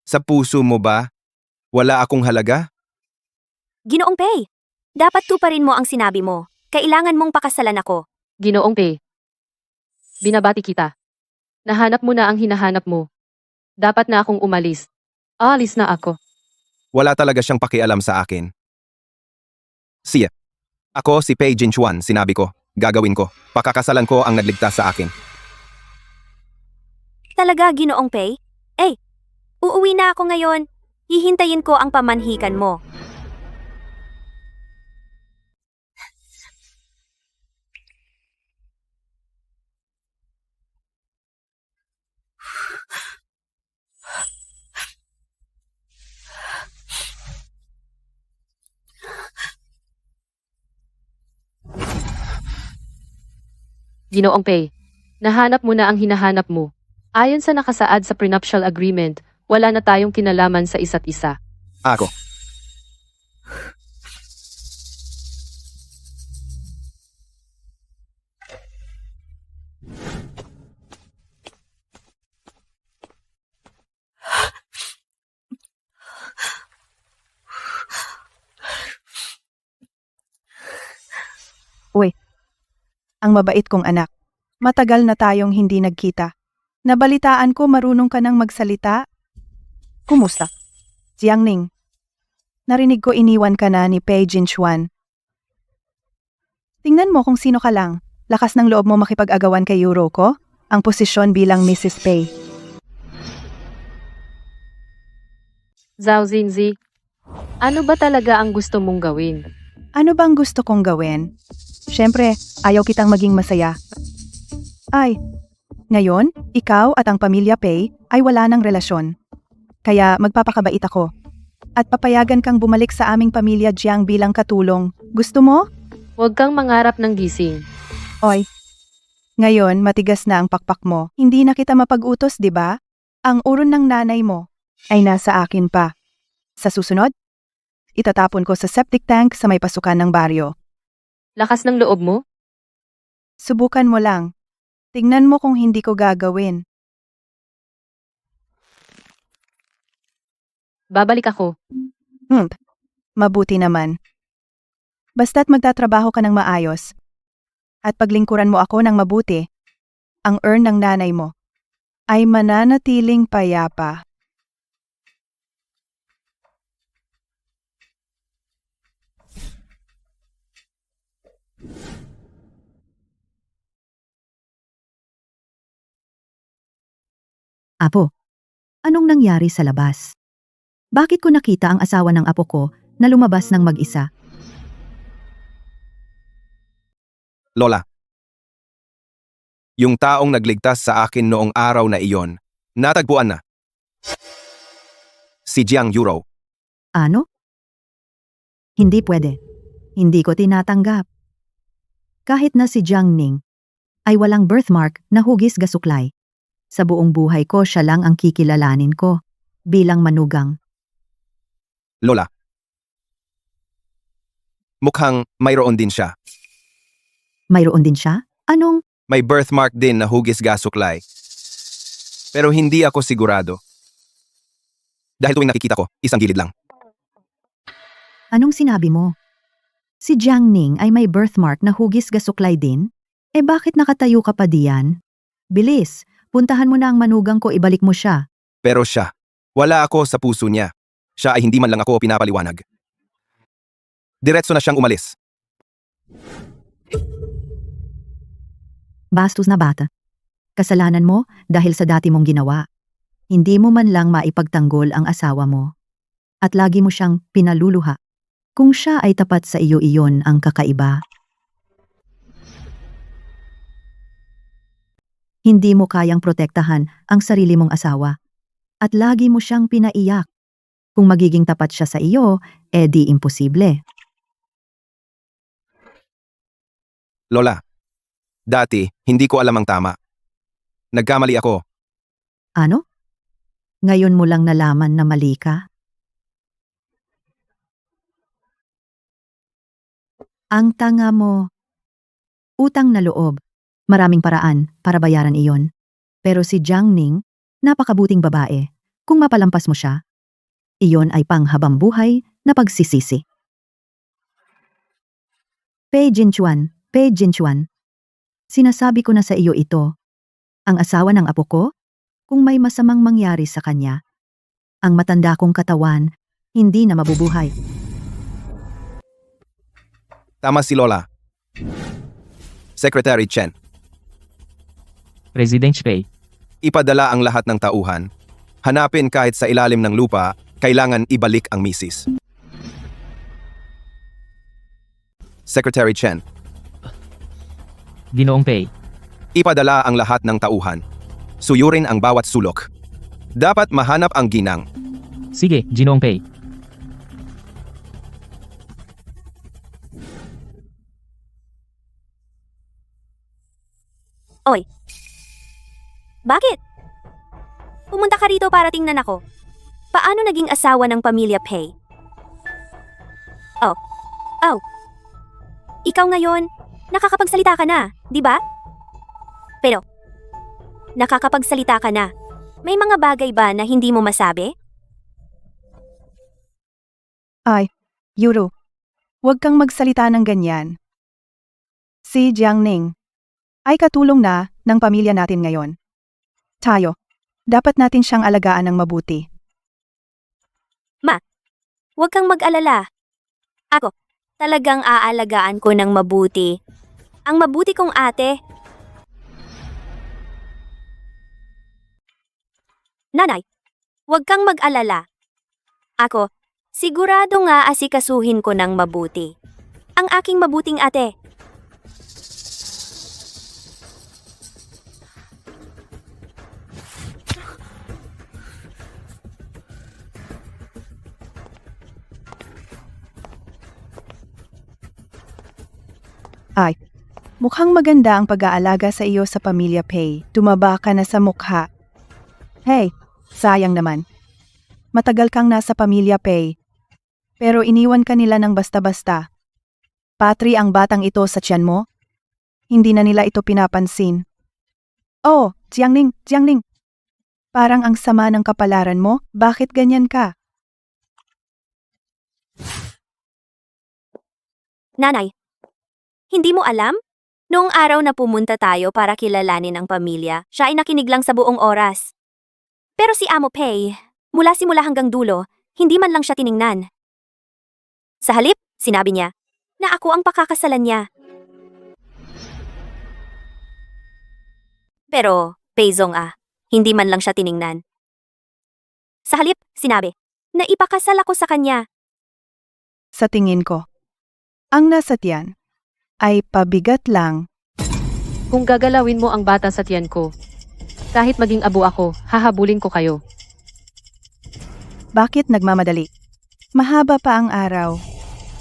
Sa puso mo ba? Wala akong halaga? Ginoong Pei. Dapat tuparin mo ang sinabi mo. Kailangan mong pakasalan ako. Ginoong Pei. Binabati kita. Nahanap mo na ang hinahanap mo. Dapat na akong umalis. Aalis na ako. Wala talaga siyang pakialam sa akin. Siya. Ako si Pei Jinchuan, sinabi ko. Gagawin ko. Pakakasalan ko ang nagligtas sa akin. Talaga, Ginoong Pei? Uuwi na ako ngayon. Hihintayin ko ang pamanhikan mo. Ginoong Pei. Nahanap mo na ang hinahanap mo. Ayon sa nakasaad sa prenuptial agreement, wala na tayong kinalaman sa isa't isa. Ako. Ang mabait kong anak. Matagal na tayong hindi nagkita. Nabalitaan ko marunong ka nang magsalita. Kumusta? Jiangning. Narinig ko iniwan ka na ni Pei Jinchuan. Tingnan mo kung sino ka lang. Lakas ng loob mo makipag-agawan kay Yuroko, ang posisyon bilang Mrs. Pei. Zhao Xinzi, ano ba talaga ang gusto mong gawin? Ano bang gusto kong gawin? Siyempre, ayaw kitang maging masaya. Ay, ngayon, ikaw at ang pamilya Pei ay wala ng relasyon. Kaya magpapakabait ako. At papayagan kang bumalik sa aming pamilya Jiang bilang katulong. Gusto mo? Huwag kang mangarap ng gising. Oy. Ngayon, matigas na ang pakpak mo. Hindi na kita mapag-utos, di ba? Ang uron ng nanay mo ay nasa akin pa. Sa susunod, itatapon ko sa septic tank sa may pasukan ng baryo. Lakas ng loob mo? Subukan mo lang. Tingnan mo kung hindi ko gagawin. Babalik ako. Mabuti naman. Basta't magtatrabaho ka ng maayos at paglingkuran mo ako ng mabuti, ang earn ng nanay mo ay mananatiling payapa. Apo, anong nangyari sa labas? Bakit ko nakita ang asawa ng apo ko na lumabas ng mag-isa? Lola. Yung taong nagligtas sa akin noong araw na iyon, natagpuan na. Si Jiang Yuro. Ano? Hindi pwede. Hindi ko tinatanggap. Kahit na si Jiang Ning ay walang birthmark na hugis gasuklay. Sa buong buhay ko siya lang ang kikilalanin ko bilang manugang. Lola. Mukhang mayroon din siya. Mayroon din siya? Anong? May birthmark din na hugis gasuklay. Pero hindi ako sigurado. Dahil tuwing nakikita ko, isang gilid lang. Anong sinabi mo? Si Jiang Ning ay may birthmark na hugis gasuklay din? Eh bakit nakatayo ka pa diyan? Bilis, puntahan mo na ang manugang ko, ibalik mo siya. Pero siya, wala ako sa puso niya. Siya ay hindi man lang ako pinapaliwanag. Diretso na siyang umalis. Bastos na bata. Kasalanan mo dahil sa dati mong ginawa. Hindi mo man lang maipagtanggol ang asawa mo. At lagi mo siyang pinaluluha. Kung siya ay tapat sa iyo, iyon ang kakaiba. Hindi mo kayang protektahan ang sarili mong asawa. At lagi mo siyang pinaiyak. Kung magiging tapat siya sa iyo, di imposible. Lola, dati hindi ko alam ang tama. Nagkamali ako. Ano? Ngayon mo lang nalaman na mali ka? Ang tanga mo. Utang na loob. Maraming paraan para bayaran iyon. Pero si Jiang Ning, napakabuting babae. Kung mapalampas mo siya, iyon ay panghabang buhay na pagsisisi. Pei Jinchuan. Sinasabi ko na sa iyo ito. Ang asawa ng apo ko, kung may masamang mangyari sa kanya, ang matanda kong katawan, hindi na mabubuhay. Tama si Lola. Secretary Chen, President Pei, ipadala ang lahat ng tauhan. Hanapin kahit sa ilalim ng lupa, kailangan ibalik ang misis. Secretary Chen, Ginoong Pei, ipadala ang lahat ng tauhan. Suyurin ang bawat sulok. Dapat mahanap ang ginang. sige, Ginoong Pei. Oy. Bakit? Pumunta ka rito para tingnan ako. Paano naging asawa ng pamilya Pei? Oh. Ikaw ngayon, nakakapagsalita ka na, di ba? Pero, nakakapagsalita ka na. May mga bagay ba na hindi mo masabi? Ay, Yuru, huwag kang magsalita ng ganyan. Si Jiang Ning ay katulong na ng pamilya natin ngayon. Tayo, dapat natin siyang alagaan ng mabuti. Huwag kang mag-alala. Ako, talagang aalagaan ko ng mabuti. Ang mabuti kong ate. Nanay, huwag kang mag-alala. Ako, sigurado nga asikasuhin ko ng mabuti. Ang aking mabuting ate. Ay, mukhang maganda ang pag-aalaga sa iyo sa pamilya Pei. Tumaba ka na sa mukha. Hey, sayang naman. Matagal kang nasa pamilya Pei. Pero iniwan ka nila ng basta-basta. Patri ang batang ito sa tiyan mo? Hindi na nila ito pinapansin. Oh, Jiang Ning. Parang ang sama ng kapalaran mo, bakit ganyan ka? Nanay, hindi mo alam? Noong araw na pumunta tayo para kilalanin ang pamilya, siya ay nakinig lang sa buong oras. Pero si Amo Pei, mula simula hanggang dulo, hindi man lang siya tiningnan. Sa halip, sinabi niya, na ako ang pakakasalan niya. Pero, Pei Zong hindi man lang siya tiningnan. Sa halip, sinabi, na ipakasal ako sa kanya. Sa tingin ko, ang nasa tiyan ay pabigat lang. Kung gagalawin mo ang bata sa tiyan ko, kahit maging abo ako, hahabulin ko kayo. Bakit nagmamadali? Mahaba pa ang araw.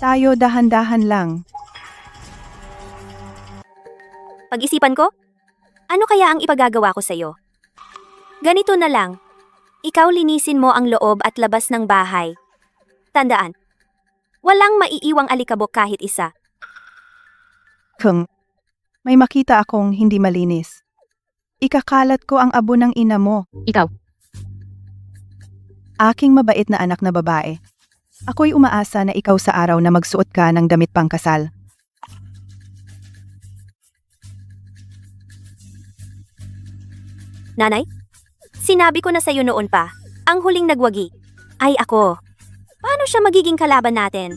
Tayo dahan-dahan lang. Pag-isipan ko, ano kaya ang ipagagawa ko sa'yo? Ganito na lang, ikaw linisin mo ang loob at labas ng bahay. Tandaan, walang maiiwang alikabok kahit isa. Kung may makita akong hindi malinis, ikakalat ko ang abo ng ina mo, Ikaw, aking mabait na anak na babae. Ako'y umaasa na ikaw sa araw na magsuot ka ng damit pangkasal. Nanay, sinabi ko na sa'yo noon pa, ang huling nagwagi ay ako. Paano siya magiging kalaban natin?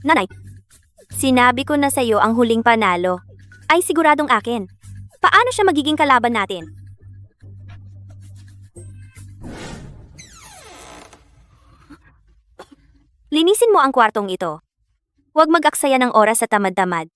Nanay, sinabi ko na sa'yo ang huling panalo ay siguradong akin. Paano siya magiging kalaban natin? Linisin mo ang kwartong ito. Huwag mag-aksaya ng oras sa tamad-tamad.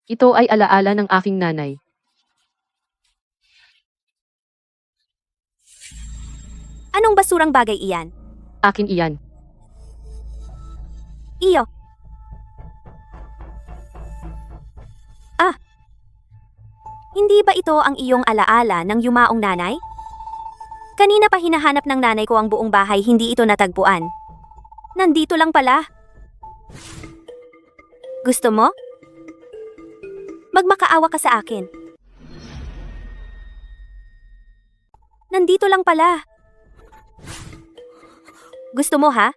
Ito ay alaala ng aking nanay. Anong basurang bagay iyan? Akin iyan. Iyo. Hindi ba ito ang iyong alaala ng yumaong nanay? Kanina pa hinahanap ng nanay ko ang buong bahay, hindi ito natagpuan. Nandito lang pala. Gusto mo? Magmakaawa ka sa akin. Nandito lang pala. Gusto mo ha?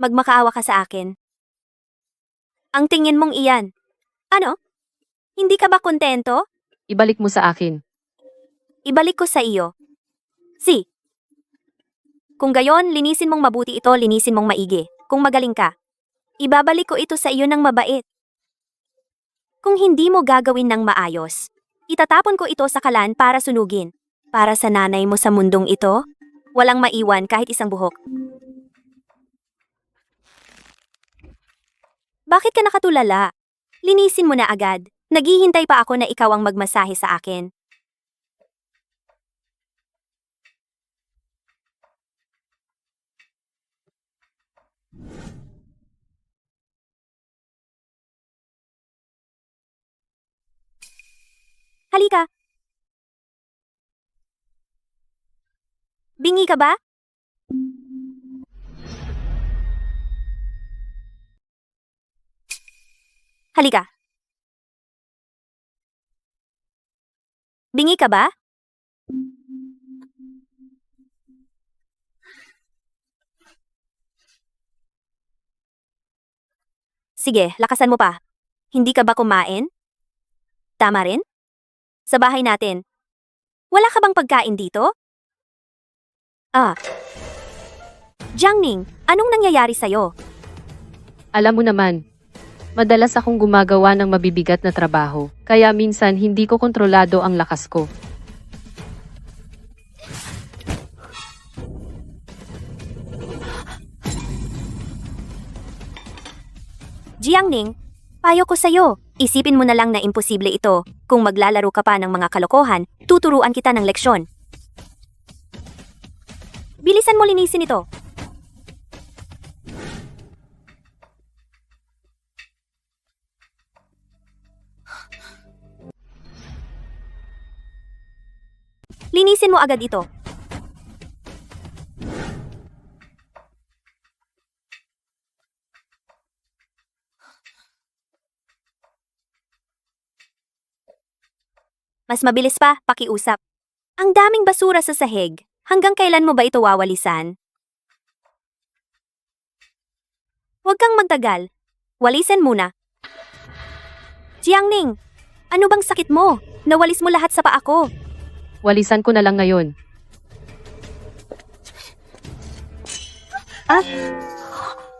Magmakaawa ka sa akin. Ang tingin mong iyan. Ano? Hindi ka ba kontento? Ibalik mo sa akin. Ibalik ko sa iyo. Si. Kung gayon, linisin mong mabuti ito, linisin mong maigi. Kung magaling ka, ibabalik ko ito sa iyo ng mabait. Kung hindi mo gagawin ng maayos, itatapon ko ito sa kalan para sunugin. Para sa nanay mo sa mundong ito, walang maiwan kahit isang buhok. Bakit ka nakatulala? Linisin mo na agad. Naghihintay pa ako na ikaw ang magmasahe sa akin. Halika. Bingi ka ba? Halika. Bingi ka ba? Sige, lakasan mo pa. Hindi ka ba kumain? Tama rin? Sa bahay natin. Wala ka bang pagkain dito? Jiangning, anong nangyayari sa'yo? Alam mo naman, madalas akong gumagawa ng mabibigat na trabaho, kaya minsan hindi ko kontrolado ang lakas ko. Jiangning, payo ko sa'yo. Isipin mo na lang na imposible ito. Kung maglalaro ka pa ng mga kalokohan, tuturuan kita ng leksyon. Bilisan mo linisin ito. Linisin mo agad ito. Mas mabilis pa, pakiusap. Ang daming basura sa sahig. Hanggang kailan mo ba ito wawalisan? Huwag kang magtagal. Walisan muna. Jiangning, ano bang sakit mo? Nawalis mo lahat sa paa ko. Walisan ko na lang ngayon.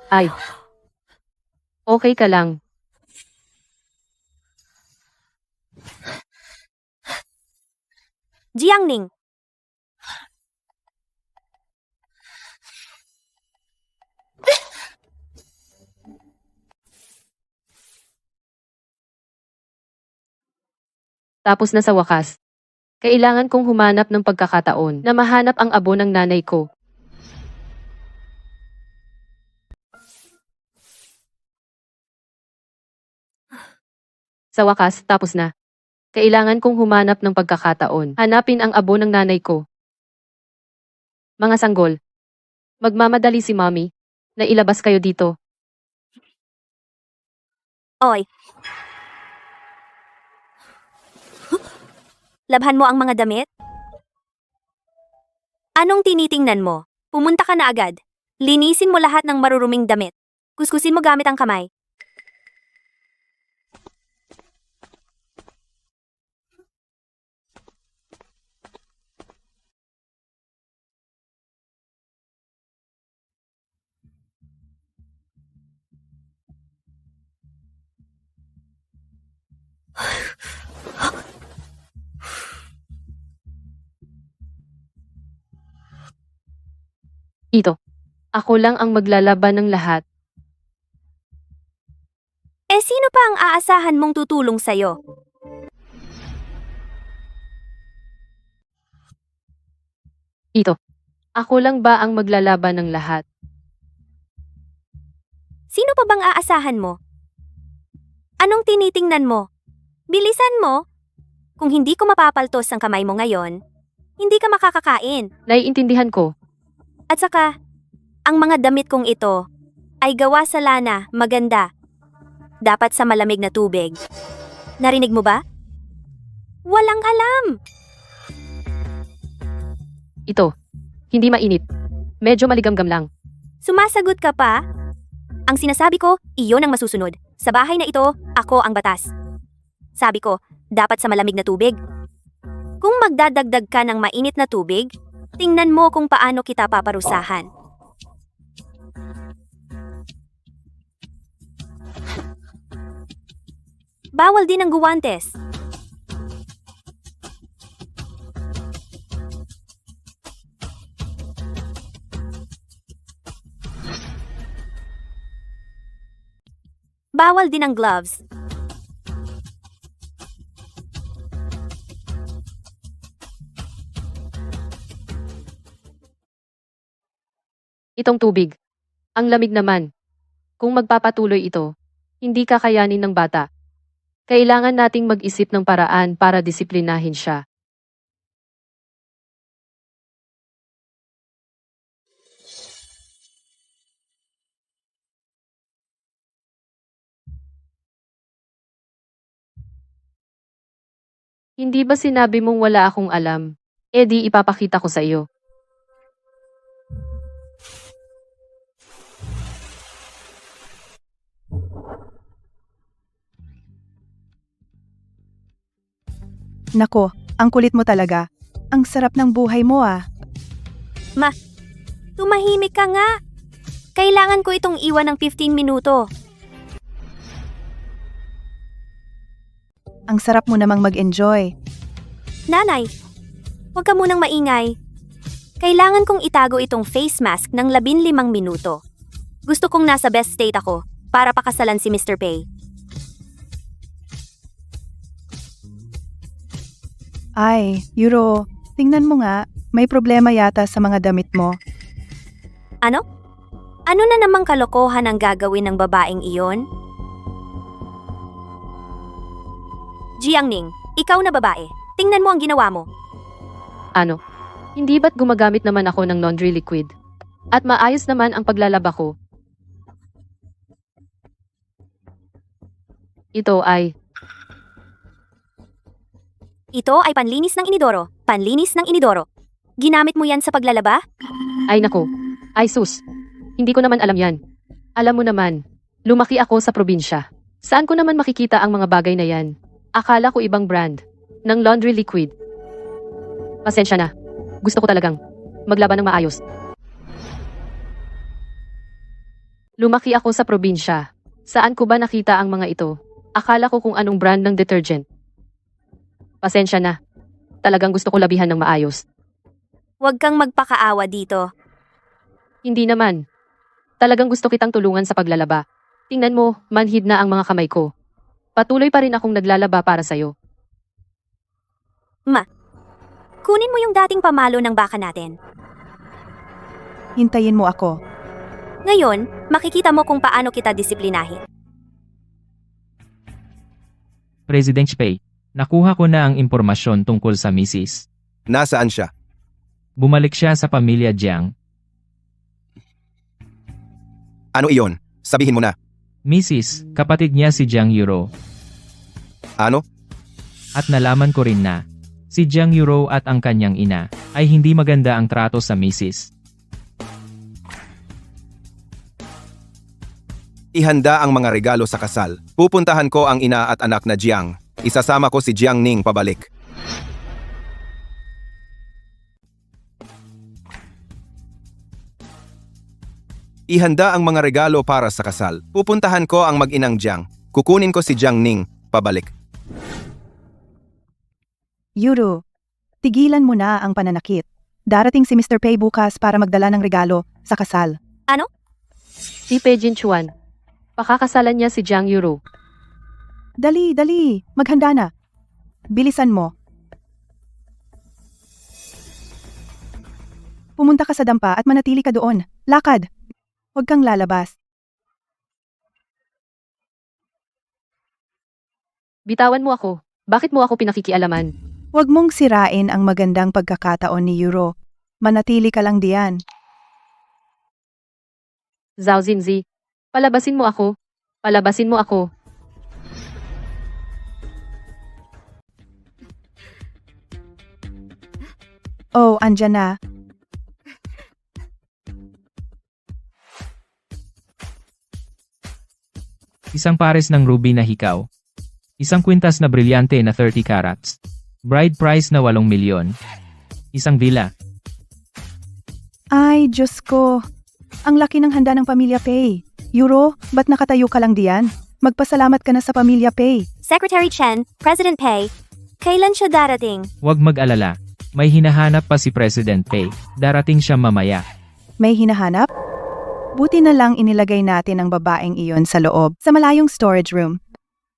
Ay. Okay ka lang. Jiangning, Tapos na sa wakas. Kailangan kong humanap ng pagkakataon na mahanap ang abo ng nanay ko. Sa wakas, tapos na. Kailangan kong humanap ng pagkakataon. Hanapin ang abo ng nanay ko. Mga sanggol. Magmamadali si Mommy na ilabas kayo dito. oy. Labhan mo ang mga damit? Anong tinitingnan mo? Pumunta ka na agad. Linisin mo lahat ng maruruming damit. Kuskusin mo gamit ang kamay. Ito. Ako lang ang maglalaban ng lahat. Eh sino pa ang aasahan mong tutulong sa'yo? Ito. Ako lang ba ang maglalaban ng lahat? Sino pa bang aasahan mo? Anong tinitingnan mo? Bilisan mo! Kung hindi ko mapapaltos ang kamay mo ngayon, hindi ka makakakain. Naiintindihan ko. At saka, ang mga damit kong ito ay gawa sa lana, maganda. Dapat sa malamig na tubig. Narinig mo ba? Walang alam! Ito. Hindi mainit. Medyo maligamgam lang. Sumasagot ka pa? Ang sinasabi ko, iyon ang masusunod. Sa bahay na ito, ako ang batas. Sabi ko, dapat sa malamig na tubig. Kung magdadagdag ka ng mainit na tubig, tingnan mo kung paano kita paparusahan. Bawal din ang guwantes. Bawal din ang gloves. Itong tubig. Ang lamig naman. Kung magpapatuloy ito, hindi kakayanin ng bata. Kailangan nating mag-isip ng paraan para disiplinahin siya. Hindi ba sinabi mong wala akong alam? E di ipapakita ko sa iyo. Nako, ang kulit mo talaga. Ang sarap ng buhay mo ah. Tumahimik ka nga. Kailangan ko itong iwan ng 15 minuto. Ang sarap mo namang mag-enjoy. Nanay, huwag ka munang maingay. Kailangan kong itago itong face mask ng 15 minuto. Gusto kong nasa best state ako para pakasalan si Mr. Pei. Ay, Euro, tingnan mo nga, may problema yata sa mga damit mo. Ano? Ano na namang kalokohan ang gagawin ng babaeng iyon? Jiangning, ikaw na babae. Tingnan mo ang ginawa mo. Ano? Hindi ba't gumagamit naman ako ng laundry liquid? At maayos naman ang paglalaba ko. Ito ay... Ito ay panlinis ng inidoro. Panlinis ng inidoro. Ginamit mo yan sa paglalaba? Ay nako. Ay sus. Hindi ko naman alam yan. Alam mo naman, lumaki ako sa probinsya. Saan ko naman makikita ang mga bagay na yan? Akala ko ibang brand ng laundry liquid. Pasensya na. Gusto ko talagang maglaban ng maayos. Lumaki ako sa probinsya. Saan ko ba nakita ang mga ito? Akala ko kung anong brand ng detergent. Pasensya na. Talagang gusto ko labihan ng maayos. Huwag kang magpakaawa dito. Hindi naman. Talagang gusto kitang tulungan sa paglalaba. Tingnan mo, manhid na ang mga kamay ko. Patuloy pa rin akong naglalaba para sa'yo. Kunin mo yung dating pamalo ng baka natin. Hintayin mo ako. Ngayon, makikita mo kung paano kita disiplinahin. President Pei, nakuha ko na ang impormasyon tungkol sa Mrs. Nasaan siya? Bumalik siya sa pamilya Jiang. Ano iyon? Sabihin mo na. Mrs., kapatid niya si Jiang Euro. Ano? At nalaman ko rin na si Jiang Euro at ang kanyang ina ay hindi maganda ang trato sa Mrs. Ihanda ang mga regalo sa kasal. Pupuntahan ko ang ina at anak na Jiang. Isasama ko si Jiangning pabalik. Ihanda ang mga regalo para sa kasal. Pupuntahan ko ang mag-inang Jiang. Kukunin ko si Jiangning pabalik. Euro, tigilan mo na ang pananakit. Darating si Mr. Pei bukas para magdala ng regalo. sa kasal. Si Pei Jinchuan. Pakakasalan niya si Jiang Yuro. Dali, dali, maghanda na. Bilisan mo. Pumunta ka sa dampa at manatili ka doon. Lakad. Huwag kang lalabas. Bitawan mo ako. Bakit mo ako pinakikialaman? Huwag mong sirain ang magandang pagkakataon ni Euro. Manatili ka lang diyan. Zhao Xinzi. Palabasin mo ako. Palabasin mo ako. Oh, andyan na. Isang pares ng ruby na hikaw. Isang kwintas na brilyante na 30 carats. Bride price na 8 milyon. Isang villa. Ay, Diyos ko. Ang laki ng handa ng Pamilya Pei. Euro, ba't nakatayo ka lang diyan? Magpasalamat ka na sa Pamilya Pei. Secretary Chen, President Pei, kailan siya darating? Huwag mag-alala. May hinahanap pa si President Pei. Darating siya mamaya. May hinahanap? Buti na lang inilagay natin ang babaeng iyon sa loob, sa malayong storage room.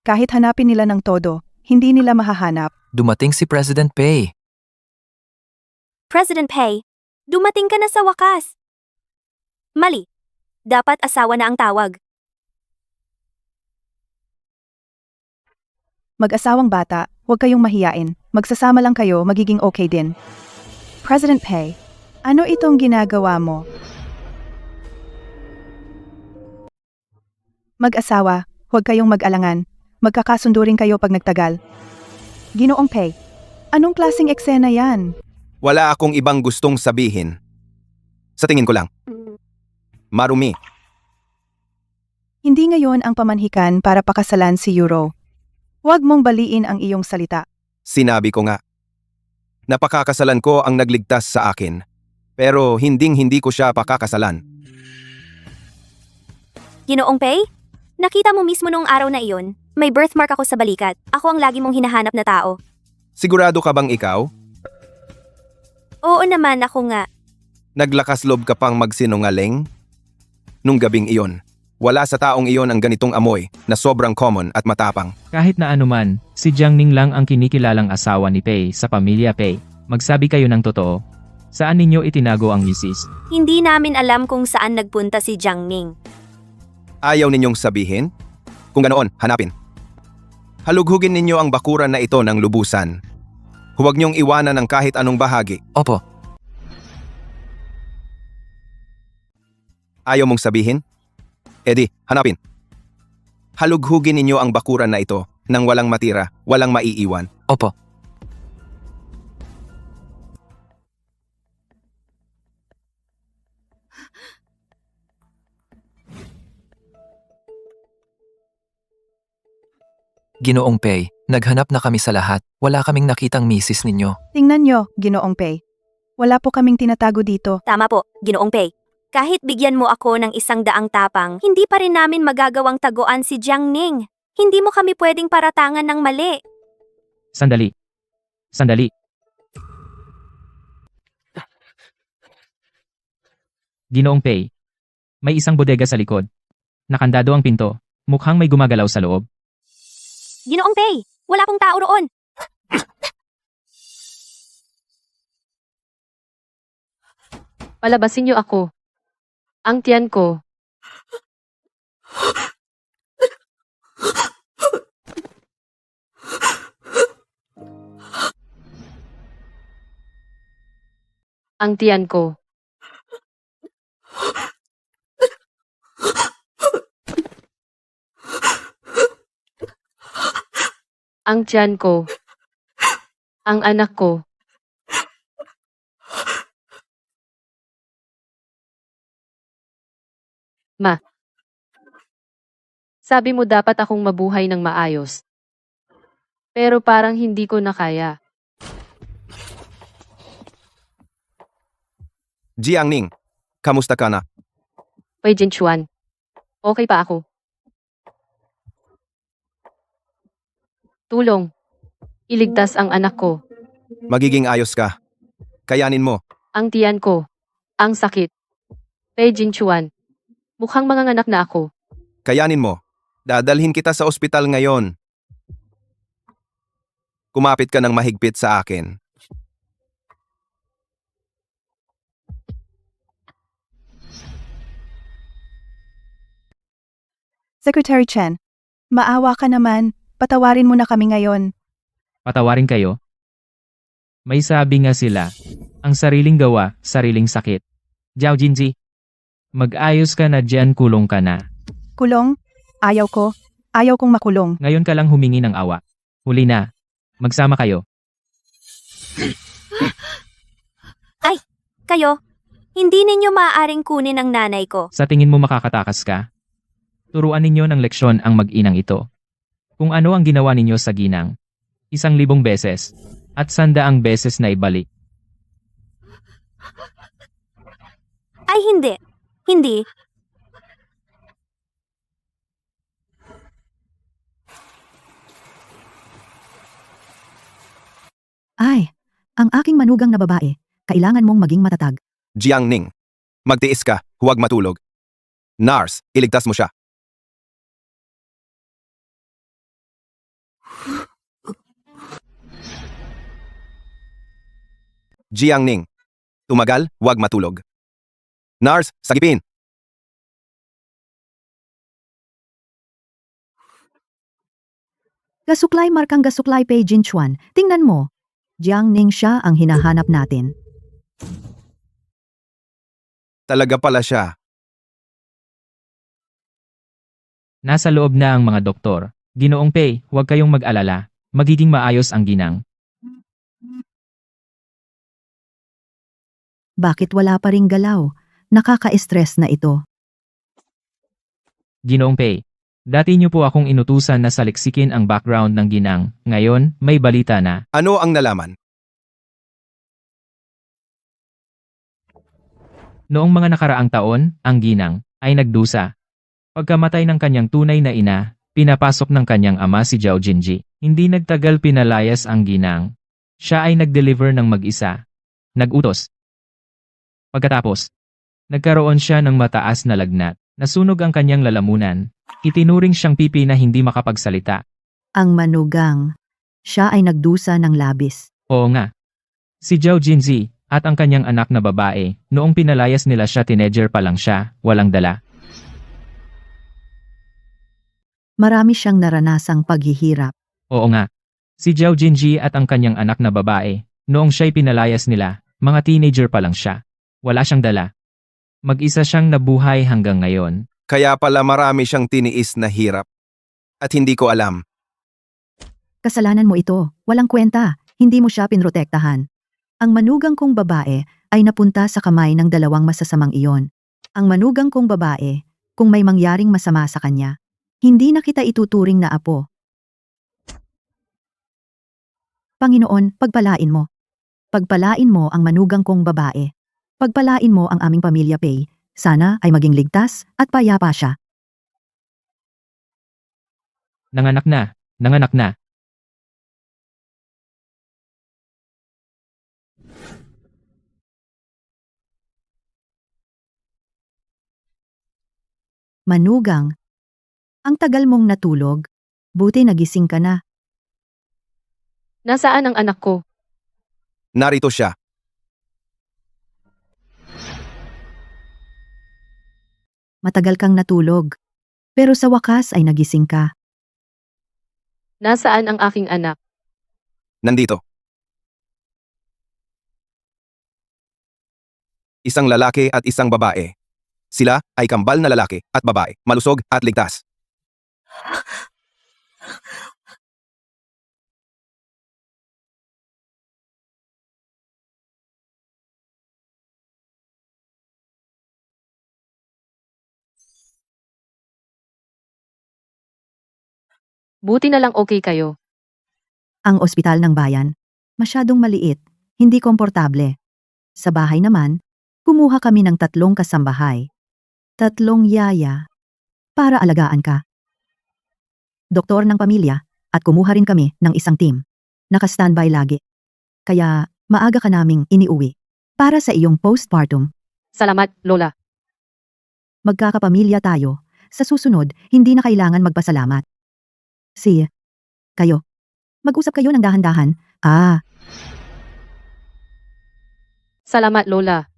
Kahit hanapin nila ng todo, hindi nila mahahanap. Dumating si President Pei. President Pei, dumating ka na sa wakas. Mali. Dapat asawa na ang tawag. Mag-asawang bata, huwag kayong mahiyain. Magsasama lang kayo, magiging okay din. President Pei, ano itong ginagawa mo? Mag-asawa, huwag kayong mag-alangan. Magkakasundo rin kayo pag nagtagal. Ginoong Pei, anong klaseng eksena yan? Wala akong ibang gustong sabihin. Sa tingin ko lang. Marumi. Hindi ngayon ang pamanhikan para pakasalan si Euro. Huwag mong baliin ang iyong salita. Sinabi ko nga. Napakakasalan ko ang nagligtas sa akin. Pero hindi ko siya pakakasalan. Ginoong Pei, nakita mo mismo noong araw na iyon, may birthmark ako sa balikat. Ako ang lagi mong hinahanap na tao. Sigurado ka bang ikaw? Oo naman, ako nga. Naglakas loob ka pang magsinungaling? Nung gabing iyon, wala sa taong iyon ang ganitong amoy na sobrang common at matapang. Kahit na anuman, si Jiang Ning lang ang kinikilalang asawa ni Pei sa Pamilya Pei. Magsabi kayo ng totoo. Saan ninyo itinago ang misis? Hindi namin alam kung saan nagpunta si Jiang Ning. Ayaw ninyong sabihin? Kung ganoon, hanapin. Halughugin ninyo ang bakuran na ito ng lubusan. Huwag niyong iwanan ng kahit anong bahagi. Opo. Ayaw mong sabihin? Edi, hanapin. Halughugin ninyo ang bakuran na ito nang walang matira, walang maiiwan. Opo. Ginoong Pei, naghanap na kami sa lahat. Wala kaming nakitang misis ninyo. Tingnan nyo, Ginoong Pei. Wala po kaming tinatago dito. Tama po, Ginoong Pei. Kahit bigyan mo ako ng 100 tapang, hindi pa rin namin magagawang taguan si Jiang Ning. Hindi mo kami pwedeng paratangan ng mali. Sandali. Sandali. Ginoong Pei. May isang bodega sa likod. Nakandado ang pinto. Mukhang may gumagalaw sa loob. Ginoong Pei, wala pong tao roon. Palabasin niyo ako. Ang tiyan ko. Ang tiyan ko. Ang tiyan ko. Ang anak ko. Ma. Sabi mo dapat akong mabuhay ng maayos. Pero parang hindi ko na kaya. Jiang Ning, kamusta ka na? Pei Jinchuan. Okay pa ako. Tulong. Iligtas ang anak ko. Magiging ayos ka. Kayanin mo. Ang tiyan ko. Ang sakit. Pei Jinchuan. Mukhang manganganak na ako. Kayanin mo. Dadalhin kita sa ospital ngayon. Kumapit ka ng mahigpit sa akin. Secretary Chen, maawa ka naman, patawarin mo na kami ngayon. Patawarin kayo. May sabi nga sila, ang sariling gawa, sariling sakit. Jiao Jinji, mag-ayos ka na diyan, kulong ka na. Kulong? Ayaw ko. Ayaw kong makulong. Ngayon ka lang humingi ng awa. Huli na. Magsama kayo. Kayo, hindi ninyo maaaring kunin ang nanay ko. Sa tingin mo makakatakas ka? Turuan ninyo ng leksyon ang mag-inang ito. Kung ano ang ginawa ninyo sa ginang. 1,000 beses. At 100 beses na ibalik. Ay hindi. Hindi. Ay, ang aking manugang na babae, kailangan mong maging matatag. Jiangning, magtiis ka, huwag matulog. Nars, iligtas mo siya. Jiangning, tumagal, huwag matulog. Nars, sagipin. Gasuklay markang gasuklay Pei Jinchuan, tingnan mo. Jiangning siya ang hinahanap natin. Talaga pala siya. Nasa loob na ang mga doktor. Ginoong Pei, huwag kayong mag-alala. Magiging maayos ang ginang. Bakit wala pa ring galaw? Nakaka-stress na ito. Ginoong Pei, dati niyo po akong inutusan na saliksikin ang background ng ginang. Ngayon, may balita na. Ano ang nalaman? Noong mga nakaraang taon, ang ginang ay nagdusa. Pagkamatay ng kanyang tunay na ina, pinapasok ng kanyang ama si Zhao Jinji. Hindi nagtagal pinalayas ang ginang. Siya ay nag-deliver ng mag-isa. Nag-utos. Pagkatapos, nagkaroon siya ng mataas na lagnat. Nasunog ang kanyang lalamunan. Itinuring siyang pipi na hindi makapagsalita. Ang manugang, siya ay nagdusa ng labis. Oo nga. Si Zhao Jinji at ang kanyang anak na babae, noong pinalayas nila siya teenager pa lang siya, walang dala. Marami siyang naranasang paghihirap. Oo nga. Si Zhao Jinji at ang kanyang anak na babae, noong siya'y pinalayas nila, mga teenager pa lang siya. Wala siyang dala. Mag-isa siyang nabuhay hanggang ngayon. Kaya pala marami siyang tiniis na hirap. At hindi ko alam. Kasalanan mo ito, walang kwenta, hindi mo siya pinrotektahan. Ang manugang kong babae ay napunta sa kamay ng dalawang masasamang iyon. Ang manugang kong babae, kung may mangyaring masama sa kanya, hindi na kita ituturing na apo. Panginoon, pagpalain mo. Pagpalain mo ang manugang kong babae. Pagpalain mo ang aming pamilya Pei. Sana ay maging ligtas at payapa siya. Nanganak na. Nanganak na. Manugang, ang tagal mong natulog. Buti nagising ka na. Nasaan ang anak ko? Narito siya. Matagal kang natulog. Pero sa wakas ay nagising ka. Nasaan ang aking anak? Nandito. Isang lalaki at isang babae. Sila ay kambal na lalaki at babae, malusog at ligtas. Buti na lang okay kayo. Ang ospital ng bayan, masyadong maliit, hindi komportable. Sa bahay naman, kumuha kami ng 3 kasambahay. 3 yaya, para alagaan ka. Doktor ng pamilya, at kumuha rin kami ng isang team. Naka-standby lagi. Kaya, maaga ka naming iniuwi. Para sa iyong postpartum. Salamat, Lola. Magkakapamilya tayo. Sa susunod, hindi na kailangan magpasalamat. Si, kayo. Mag-usap kayo ng dahan-dahan. Salamat, Lola.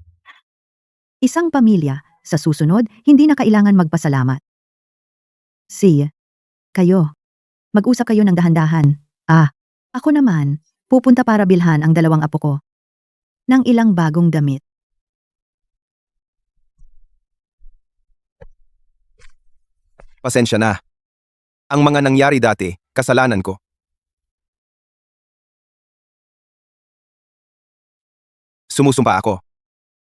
Isang pamilya. Sa susunod, hindi na kailangan magpasalamat. Si, kayo. Mag-usap kayo ng dahan-dahan. Ako naman, pupunta para bilhan ang dalawang apo ko ng ilang bagong damit. Pasensya na. Ang mga nangyari dati, kasalanan ko. Sumusumpa ako.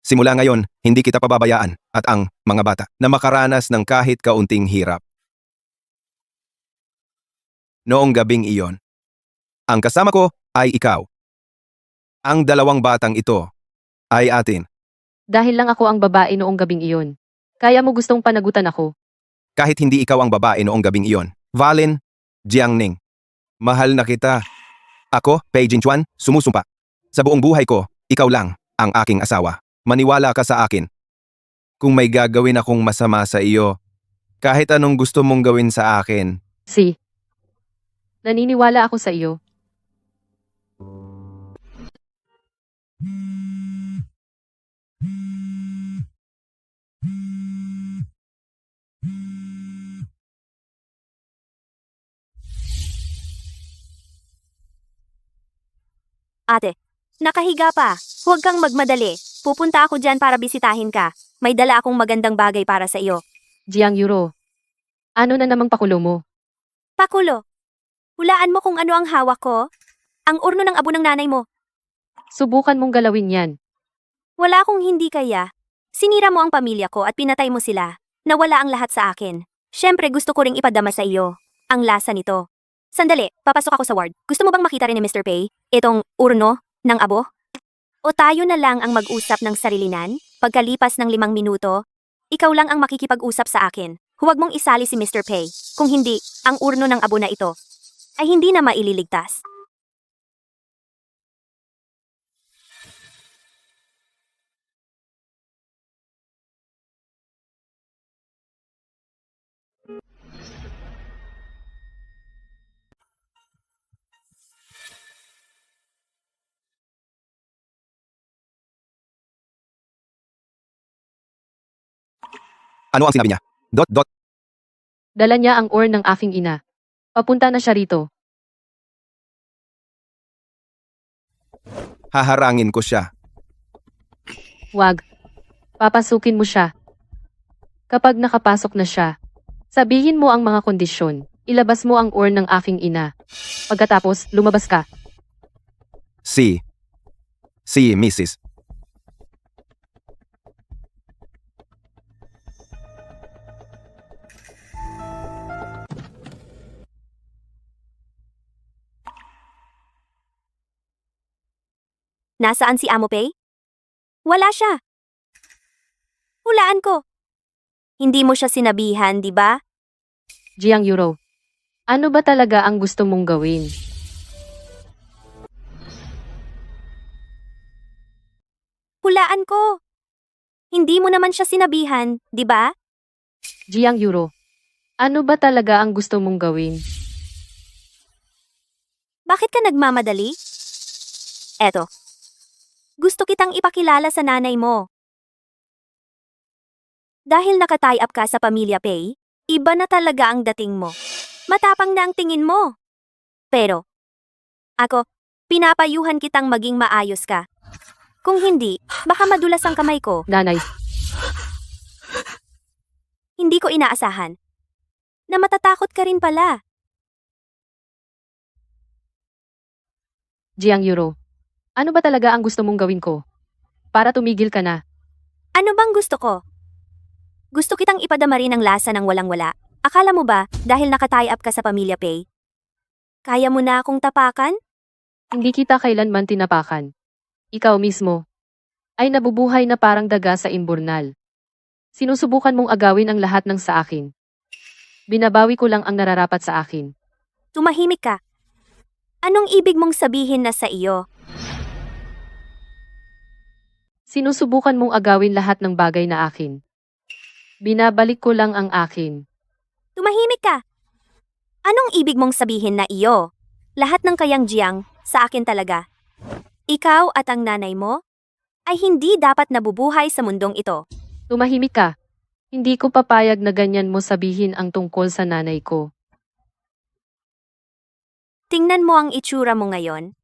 Simula ngayon, hindi kita pababayaan at ang mga bata na makaranas ng kahit kaunting hirap. Noong gabing iyon, ang kasama ko ay ikaw. Ang dalawang batang ito ay atin. Dahil lang ako ang babae noong gabing iyon. Kaya mo gustong panagutan ako. Kahit hindi ikaw ang babae noong gabing iyon. Valen Jiangning. Mahal na kita. Ako, Pei Jinchuan, sumusumpa. Sa buong buhay ko, ikaw lang ang aking asawa. Maniwala ka sa akin. Kung may gagawin akong masama sa iyo, kahit anong gusto mong gawin sa akin, Si. Naniniwala ako sa iyo. Ate, nakahiga pa. Huwag kang magmadali. Pupunta ako dyan para bisitahin ka. May dala akong magandang bagay para sa iyo. Jiang Yuro. Ano na namang pakulo mo? Pakulo. Hulaan mo kung ano ang hawak ko. Ang urno ng abo ng nanay mo. Subukan mong galawin yan. Wala akong hindi kaya. Sinira mo ang pamilya ko at pinatay mo sila. Nawala ang lahat sa akin. Siyempre gusto ko ring ipadama sa iyo. Ang lasa nito. Sandali, papasok ako sa ward. Gusto mo bang makita rin ni Mr. Pei itong urno ng abo? O tayo na lang ang mag-usap ng sarilinan? Pagkalipas ng 5 minuto, ikaw lang ang makikipag-usap sa akin. Huwag mong isali si Mr. Pei. Kung hindi, ang urno ng abo na ito ay hindi na maililigtas. ano ang sinabi niya? Dala niya ang ng aking ina. Papunta na siya rito. Haharangin ko siya. Wag. Papasukin mo siya. Kapag nakapasok na siya, sabihin mo ang mga kondisyon. Ilabas mo ang ng aking ina. Pagkatapos, lumabas ka. Si, Mrs. Nasaan si Amo Pei? Wala siya. Hulaan ko. Hindi mo siya sinabihan, di ba? Jiang Yuro. Ano ba talaga ang gusto mong gawin? Hulaan ko. Hindi mo naman siya sinabihan, di ba? Jiang Yuro. Ano ba talaga ang gusto mong gawin? Bakit ka nagmamadali? Eto. Gusto kitang ipakilala sa nanay mo. Dahil nakatie up ka sa pamilya Pei, iba na talaga ang dating mo. Matapang na ang tingin mo. Pero, ako, pinapayuhan kitang maging maayos ka. Kung hindi, baka madulas ang kamay ko. Nanay. Hindi ko inaasahan. Na matatakot ka rin pala. Jiang Yuro. Ano ba talaga ang gusto mong gawin ko? Para tumigil ka na. Ano bang gusto ko? Gusto kitang ipadama rin ang lasa ng walang-wala. Akala mo ba, dahil nakatie up ka sa pamilya Pei, kaya mo na akong tapakan? Hindi kita kailanman tinapakan. Ikaw mismo ay nabubuhay na parang daga sa imburnal. Sinusubukan mong agawin ang lahat ng sa akin. Binabawi ko lang ang nararapat sa akin. Tumahimik ka. Anong ibig mong sabihin na sa iyo? Sinusubukan mong agawin lahat ng bagay na akin. Binabalik ko lang ang akin. Tumahimik ka! Anong ibig mong sabihin na iyo? Lahat ng kayang Jiang, sa akin talaga. Ikaw at ang nanay mo ay hindi dapat nabubuhay sa mundong ito. Tumahimik ka. Hindi ko papayag na ganyan mo sabihin ang tungkol sa nanay ko. Tingnan mo ang itsura mo ngayon.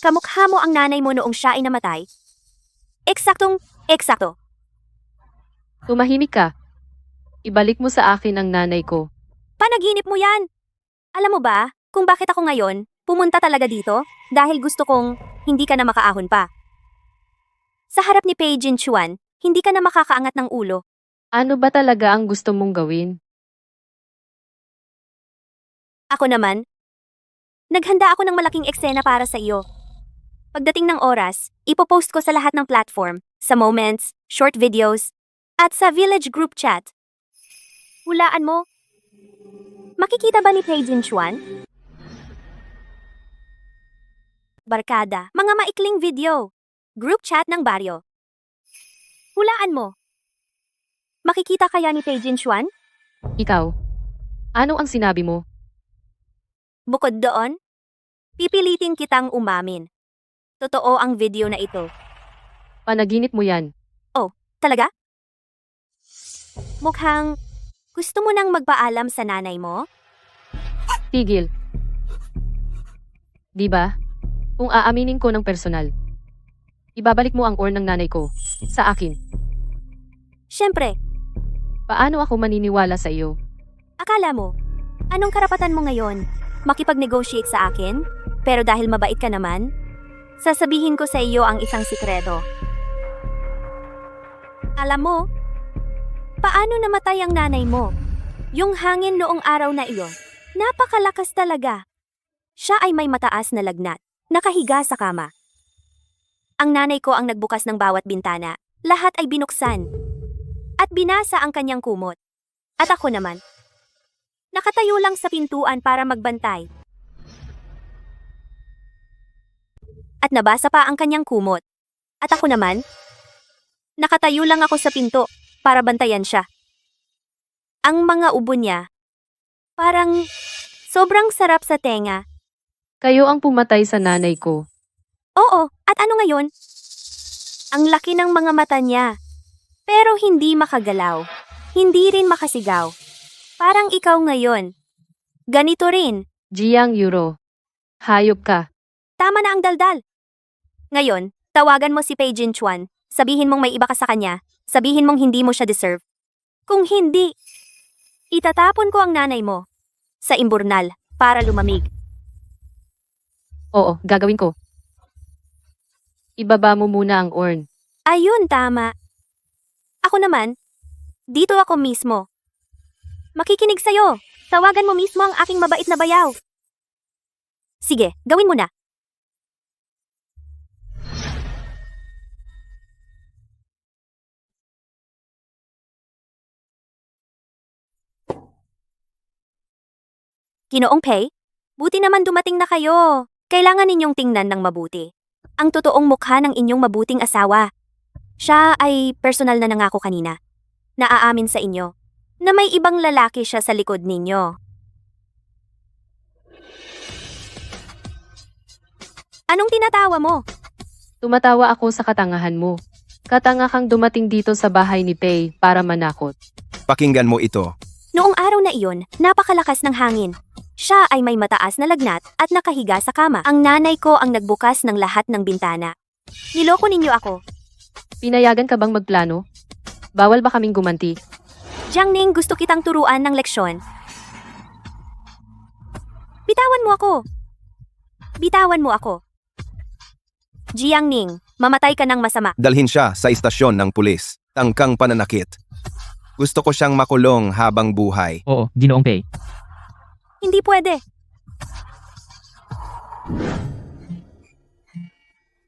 Kamukha mo ang nanay mo noong siya ay namatay. Eksakto. Tumahimik ka. Ibalik mo sa akin ang nanay ko. Panaginip mo yan! Alam mo ba kung bakit ako ngayon pumunta talaga dito? Dahil gusto kong hindi ka na makaahon pa. Sa harap ni Pei Jinchuan, hindi ka na makakaangat ng ulo. Ano ba talaga ang gusto mong gawin? Ako naman, naghanda ako ng malaking eksena para sa iyo. Pagdating ng oras, ipopost ko sa lahat ng platform, sa Moments, short videos, at sa Village group chat. Hulaan mo. Makikita ba ni Pei Jinchuan? Barkada, mga maikling video. Group chat ng baryo. Hulaan mo. Makikita kaya ni Pei Jinchuan? Ikaw? Ano ang sinabi mo? Bukod doon, pipilitin kitang umamin. Totoo ang video na ito. Panaginip mo yan. Talaga? Mukhang gusto mo nang magpaalam sa nanay mo? Tigil. Di ba? Kung aaminin ko ng personal, ibabalik mo ang ng nanay ko sa akin. Siyempre, Paano ako maniniwala sa iyo? akala mo, anong karapatan mo ngayon? Makipag-negotiate sa akin? Pero dahil mabait ka naman, sasabihin ko sa iyo ang isang sikreto. Alam mo, paano namatay ang nanay mo? Yung hangin noong araw na iyon, napakalakas talaga. Siya ay may mataas na lagnat, nakahiga sa kama. Ang nanay ko ang nagbukas ng bawat bintana, lahat ay binuksan. At binasa ang kanyang kumot. At ako naman, nakatayo lang sa pintuan para magbantay. At nabasa pa ang kanyang kumot. At ako naman, nakatayo lang ako sa pinto para bantayan siya. Ang mga ubo niya, parang sobrang sarap sa tenga. Kayo ang pumatay sa nanay ko. Oo, at ano ngayon? Ang laki ng mga mata niya. Pero hindi makagalaw. Hindi rin makasigaw. Parang ikaw ngayon. Ganito rin. Jiang Euro. Hayop ka. Tama na ang daldal. Ngayon, tawagan mo si Pei Jinchuan. Sabihin mong may iba ka sa kanya. Sabihin mong hindi mo siya deserve. Kung hindi, itatapon ko ang nanay mo sa imburnal para lumamig. Oo, gagawin ko. Ibaba mo muna ang urn. Ayun, tama. Ako naman, dito ako mismo. Makikinig sa'yo. Tawagan mo mismo ang aking mabait na bayaw. Sige, gawin mo na. Ginoong Pei, buti naman dumating na kayo. Kailangan ninyong tingnan ng mabuti. Ang totoong mukha ng inyong mabuting asawa. Siya ay personal na nangako kanina. Naaamin sa inyo na may ibang lalaki siya sa likod ninyo. Anong tinatawa mo? Tumatawa ako sa katangahan mo. Katanga kang dumating dito sa bahay ni Pei para manakot. Pakinggan mo ito. Noong araw na iyon, napakalakas ng hangin. Siya ay may mataas na lagnat at nakahiga sa kama. Ang nanay ko ang nagbukas ng lahat ng bintana. Niloko ninyo ako. Pinayagan ka bang magplano? Bawal ba kaming gumanti? Jiangning, gusto kitang turuan ng leksyon. Bitawan mo ako. Bitawan mo ako. Jiangning, mamatay ka ng masama. Dalhin siya sa istasyon ng pulis. Tangkang pananakit. Gusto ko siyang makulong habang buhay. Oo, Ginoong Pei. Hindi pwede.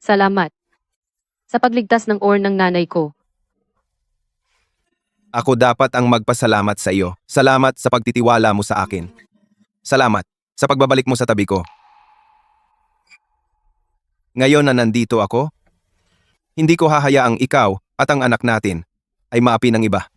Salamat. Sa pagligtas ng ng nanay ko. Ako dapat ang magpasalamat sa iyo. Salamat sa pagtitiwala mo sa akin. Salamat sa pagbabalik mo sa tabi ko. Ngayon na nandito ako, hindi ko hahayaang ikaw at ang anak natin ay maapi ng iba.